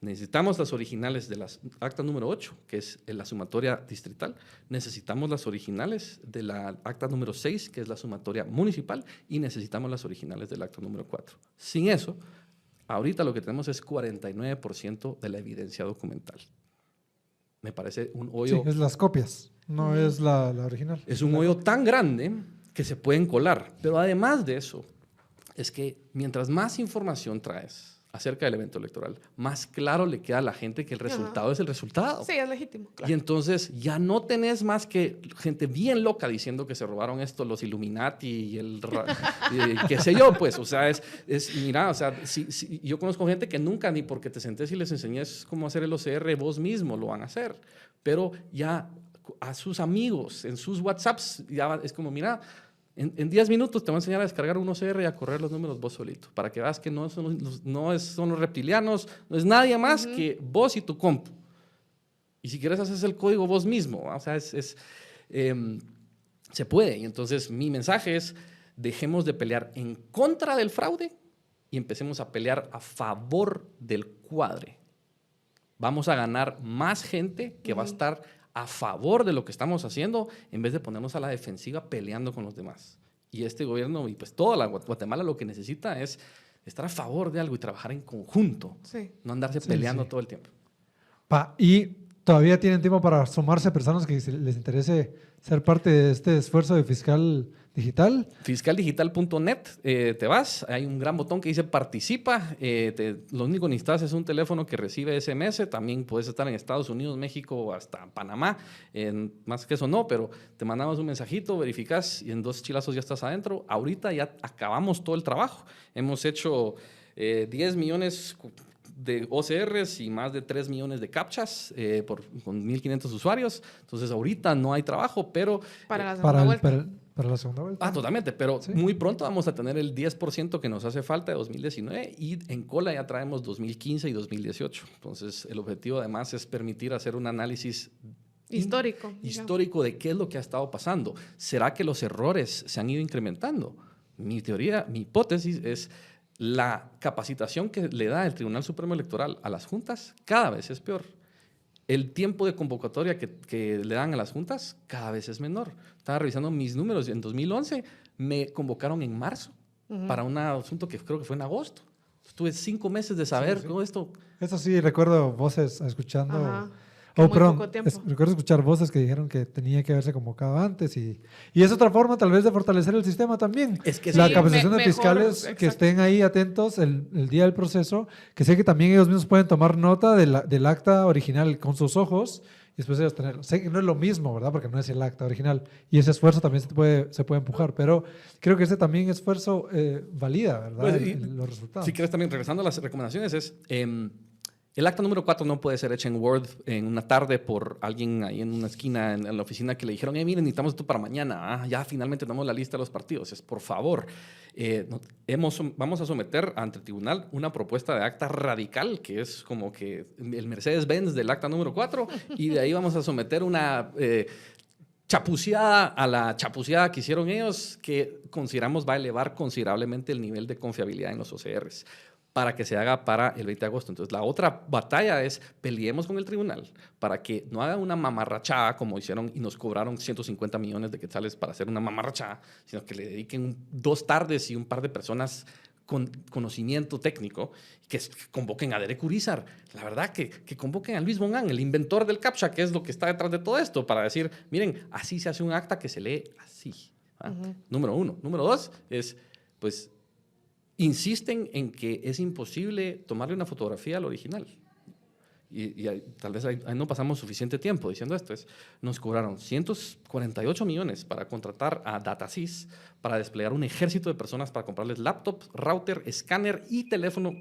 Speaker 2: Necesitamos las originales de la acta número 8, que es la sumatoria distrital. Necesitamos las originales de la acta número 6, que es la sumatoria municipal. Y necesitamos las originales del acta número 4. Sin eso, ahorita lo que tenemos es 49% de la evidencia documental. Me parece un hoyo.
Speaker 3: Sí, es las copias, no es la original.
Speaker 2: Es un hoyo tan grande que se pueden colar. Pero además de eso, es que mientras más información traes acerca del evento electoral, más claro le queda a la gente que el resultado es el resultado.
Speaker 1: Sí, es legítimo. Claro.
Speaker 2: Y entonces ya no tenés más que gente bien loca diciendo que se robaron esto, los Illuminati y qué sé yo, pues, o sea, mira, o sea, yo conozco gente que nunca, ni porque te sentés y les enseñes cómo hacer el OCR vos mismo lo van a hacer, pero ya a sus amigos, en sus WhatsApps, ya es como, mira, en 10 minutos te voy a enseñar a descargar un OCR y a correr los números vos solito, para que veas que no son los reptilianos, no es nadie más que vos y tu compu. Y si quieres haces el código vos mismo, o sea, Se puede. Y entonces mi mensaje es, dejemos de pelear en contra del fraude y empecemos a pelear a favor del cuadre. Vamos a ganar más gente que va a estar a favor de lo que estamos haciendo en vez de ponernos a la defensiva peleando con los demás. Y este gobierno y pues toda la Guatemala lo que necesita es estar a favor de algo y trabajar en conjunto, no andarse peleando todo el tiempo.
Speaker 3: Y todavía tienen tiempo para sumarse personas que les interese ser parte de este esfuerzo de Fiscal Digital.
Speaker 2: Fiscaldigital.net, te vas, hay un gran botón que dice participa, lo único que necesitas es un teléfono que recibe SMS, también puedes estar en Estados Unidos, México, hasta Panamá, más que eso no, pero te mandamos un mensajito, verificas y en 2 chilazos ya estás adentro. Ahorita ya acabamos todo el trabajo, hemos hecho 10 millones de OCRs y más de 3 millones de captchas con 1,500 usuarios. Entonces, ahorita no hay trabajo, pero...
Speaker 1: Para la segunda vuelta.
Speaker 3: Para la segunda vuelta.
Speaker 2: Totalmente, pero muy pronto vamos a tener el 10% que nos hace falta de 2019 y en cola ya traemos 2015 y 2018. Entonces, el objetivo además es permitir hacer un análisis histórico de qué es lo que ha estado pasando. ¿Será que los errores se han ido incrementando? Mi teoría, mi hipótesis es la capacitación que le da el Tribunal Supremo Electoral a las juntas cada vez es peor. El tiempo de convocatoria que le dan a las juntas cada vez es menor. Estaba revisando mis números. En 2011 me convocaron en marzo para un asunto que creo que fue en agosto. Tuve 5 meses de saber todo esto.
Speaker 3: Eso sí, recuerdo voces escuchando... recuerdo escuchar voces que dijeron que tenía que haberse convocado antes y es otra forma tal vez de fortalecer el sistema también.
Speaker 2: Es que
Speaker 3: la capacitación de fiscales que estén ahí atentos el día del proceso, que sé que también ellos mismos pueden tomar nota del acta original con sus ojos y después ellos tenerlo. Sé que no es lo mismo, ¿verdad? Porque no es el acta original y ese esfuerzo también se puede empujar, pero creo que ese también esfuerzo valida, ¿verdad?
Speaker 2: Pues,
Speaker 3: los resultados.
Speaker 2: Si quieres también, regresando a las recomendaciones, es... el acta número 4 no puede ser hecha en Word en una tarde por alguien ahí en una esquina en la oficina que le dijeron, miren, necesitamos esto para mañana. Ya finalmente tenemos la lista de los partidos. Es por favor. Vamos a someter ante el tribunal una propuesta de acta radical, que es como que el Mercedes-Benz del acta número 4, y de ahí vamos a someter una chapuceada a la chapuceada que hicieron ellos, que consideramos va a elevar considerablemente el nivel de confiabilidad en los OCRs, para que se haga para el 20 de agosto. Entonces, la otra batalla es peleemos con el tribunal para que no haga una mamarrachada como hicieron y nos cobraron 150 millones de quetzales para hacer una mamarrachada, sino que le dediquen 2 tardes y un par de personas con conocimiento técnico que convoquen a Derek Urizar. La verdad que convoquen a Luis Bonán, el inventor del CAPTCHA, que es lo que está detrás de todo esto, para decir, miren, así se hace un acta que se lee así. Número 1. Número 2 es, pues, insisten en que es imposible tomarle una fotografía al original. Y tal vez ahí no pasamos suficiente tiempo diciendo esto. Nos cobraron 148 millones para contratar a Datasys para desplegar un ejército de personas para comprarles laptop, router, escáner y teléfono.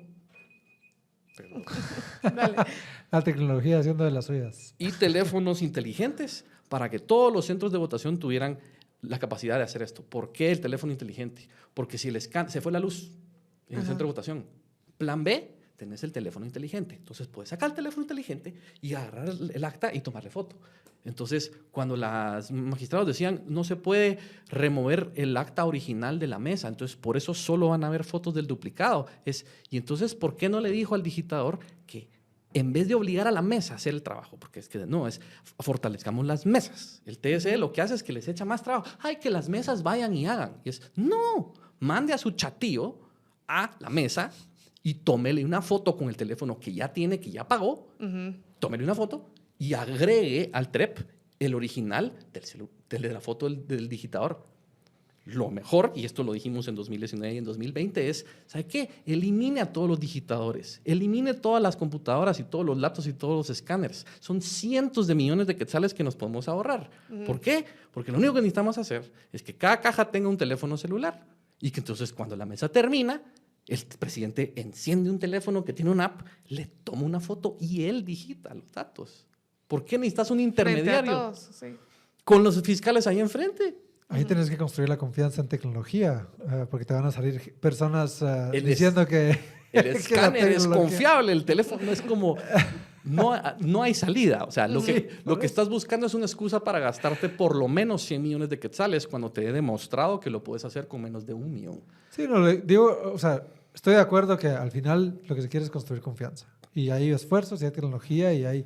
Speaker 3: La tecnología haciendo de las suyas.
Speaker 2: Y teléfonos inteligentes para que todos los centros de votación tuvieran la capacidad de hacer esto. ¿Por qué el teléfono inteligente? Porque si se fue la luz en el centro de votación. Plan B, tenés el teléfono inteligente. Entonces puedes sacar el teléfono inteligente y agarrar el acta y tomarle foto. Entonces, cuando los magistrados decían no se puede remover el acta original de la mesa, entonces por eso solo van a haber fotos del duplicado. Y entonces, ¿por qué no le dijo al digitador que en vez de obligar a la mesa a hacer el trabajo, porque es que no, es fortalezcamos las mesas? El TSE lo que hace es que les echa más trabajo. ¡Ay, que las mesas vayan y hagan! Y es, no, mande a su chatío a la mesa y tómele una foto con el teléfono que ya tiene, que ya pagó, tómele una foto y agregue al TREP el original de la foto del digitador. Lo mejor, y esto lo dijimos en 2019 y en 2020, es, ¿sabe qué? Elimine a todos los digitadores, elimine todas las computadoras y todos los laptops y todos los escáneres. Son cientos de millones de quetzales que nos podemos ahorrar. ¿Por qué? Porque lo único que necesitamos hacer es que cada caja tenga un teléfono celular y que entonces cuando la mesa termina, el presidente enciende un teléfono que tiene una app, le toma una foto y él digita los datos. ¿Por qué necesitas un intermediario?
Speaker 1: Frente a todos, sí.
Speaker 2: Con los fiscales ahí enfrente.
Speaker 3: Ahí tienes que construir la confianza en tecnología, porque te van a salir personas diciendo que...
Speaker 2: El escáner es confiable, el teléfono es como... no hay salida. O sea, lo que estás buscando es una excusa para gastarte por lo menos 100 millones de quetzales cuando te he demostrado que lo puedes hacer con menos de 1 millón.
Speaker 3: Sí, no, digo, o sea, estoy de acuerdo que al final lo que se quiere es construir confianza. Y hay esfuerzos, y hay tecnología, y hay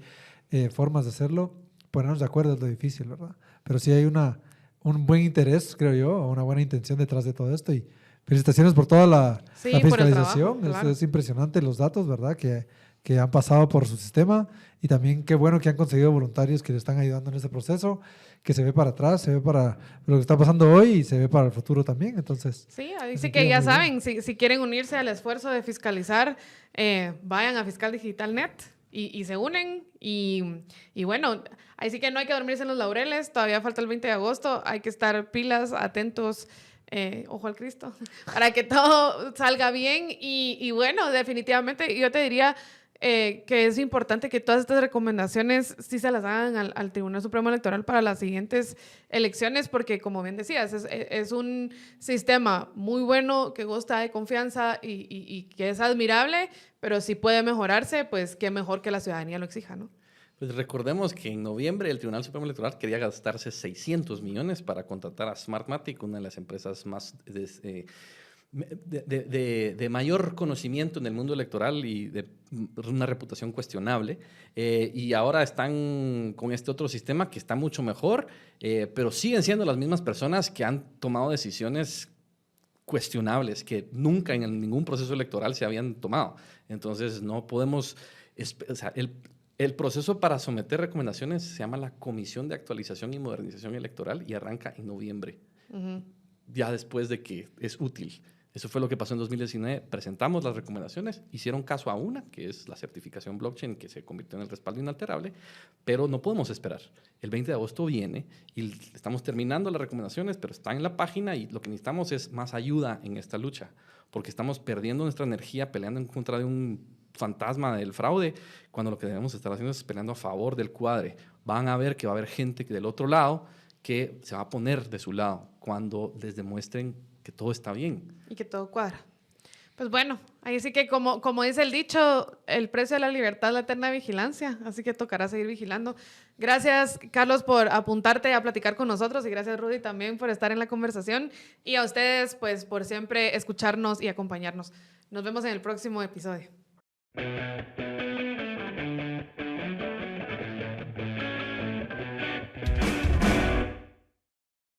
Speaker 3: formas de hacerlo. Ponernos de acuerdo es lo difícil, ¿verdad? Pero sí hay un buen interés, creo yo, o una buena intención detrás de todo esto. Y felicitaciones por toda la fiscalización.
Speaker 1: Trabajo, claro.
Speaker 3: Es impresionante los datos, ¿verdad? Que han pasado por su sistema. Y también qué bueno que han conseguido voluntarios que le están ayudando en este proceso, que se ve para atrás, se ve para lo que está pasando hoy y se ve para el futuro también. Entonces,
Speaker 1: sí, así que ya saben, si quieren unirse al esfuerzo de fiscalizar, vayan a Fiscal Digital Net y se unen. Y bueno, ahí sí que no hay que dormirse en los laureles. Todavía falta el 20 de agosto. Hay que estar pilas, atentos. Ojo al Cristo, para que todo salga bien. Y bueno, definitivamente yo te diría que es importante que todas estas recomendaciones sí se las hagan al Tribunal Supremo Electoral para las siguientes elecciones, porque como bien decías, es un sistema muy bueno, que goza de confianza y que es admirable, pero si puede mejorarse, pues qué mejor que la ciudadanía lo exija, ¿no?
Speaker 2: Pues recordemos que en noviembre el Tribunal Supremo Electoral quería gastarse 600 millones para contratar a Smartmatic, una de las empresas más de mayor conocimiento en el mundo electoral y de una reputación cuestionable. Y ahora están con este otro sistema que está mucho mejor, pero siguen siendo las mismas personas que han tomado decisiones cuestionables que nunca en ningún proceso electoral se habían tomado. Entonces no podemos... O sea, el proceso para someter recomendaciones se llama la Comisión de Actualización y Modernización Electoral y arranca en noviembre, ya después de que es útil. Eso fue lo que pasó en 2019. Presentamos las recomendaciones, hicieron caso a una, que es la certificación blockchain, que se convirtió en el respaldo inalterable, pero no podemos esperar. El 20 de agosto viene y estamos terminando las recomendaciones, pero están en la página y lo que necesitamos es más ayuda en esta lucha, porque estamos perdiendo nuestra energía peleando en contra de un fantasma del fraude, cuando lo que debemos estar haciendo es peleando a favor del cuadre. Van a ver que va a haber gente del otro lado que se va a poner de su lado cuando les demuestren que todo está bien.
Speaker 1: Y que todo cuadra. Pues bueno, ahí sí que como dice el dicho, el precio de la libertad es la eterna vigilancia, así que tocará seguir vigilando. Gracias, Carlos, por apuntarte a platicar con nosotros y gracias, Rudy, también por estar en la conversación y a ustedes, pues, por siempre escucharnos y acompañarnos. Nos vemos en el próximo episodio.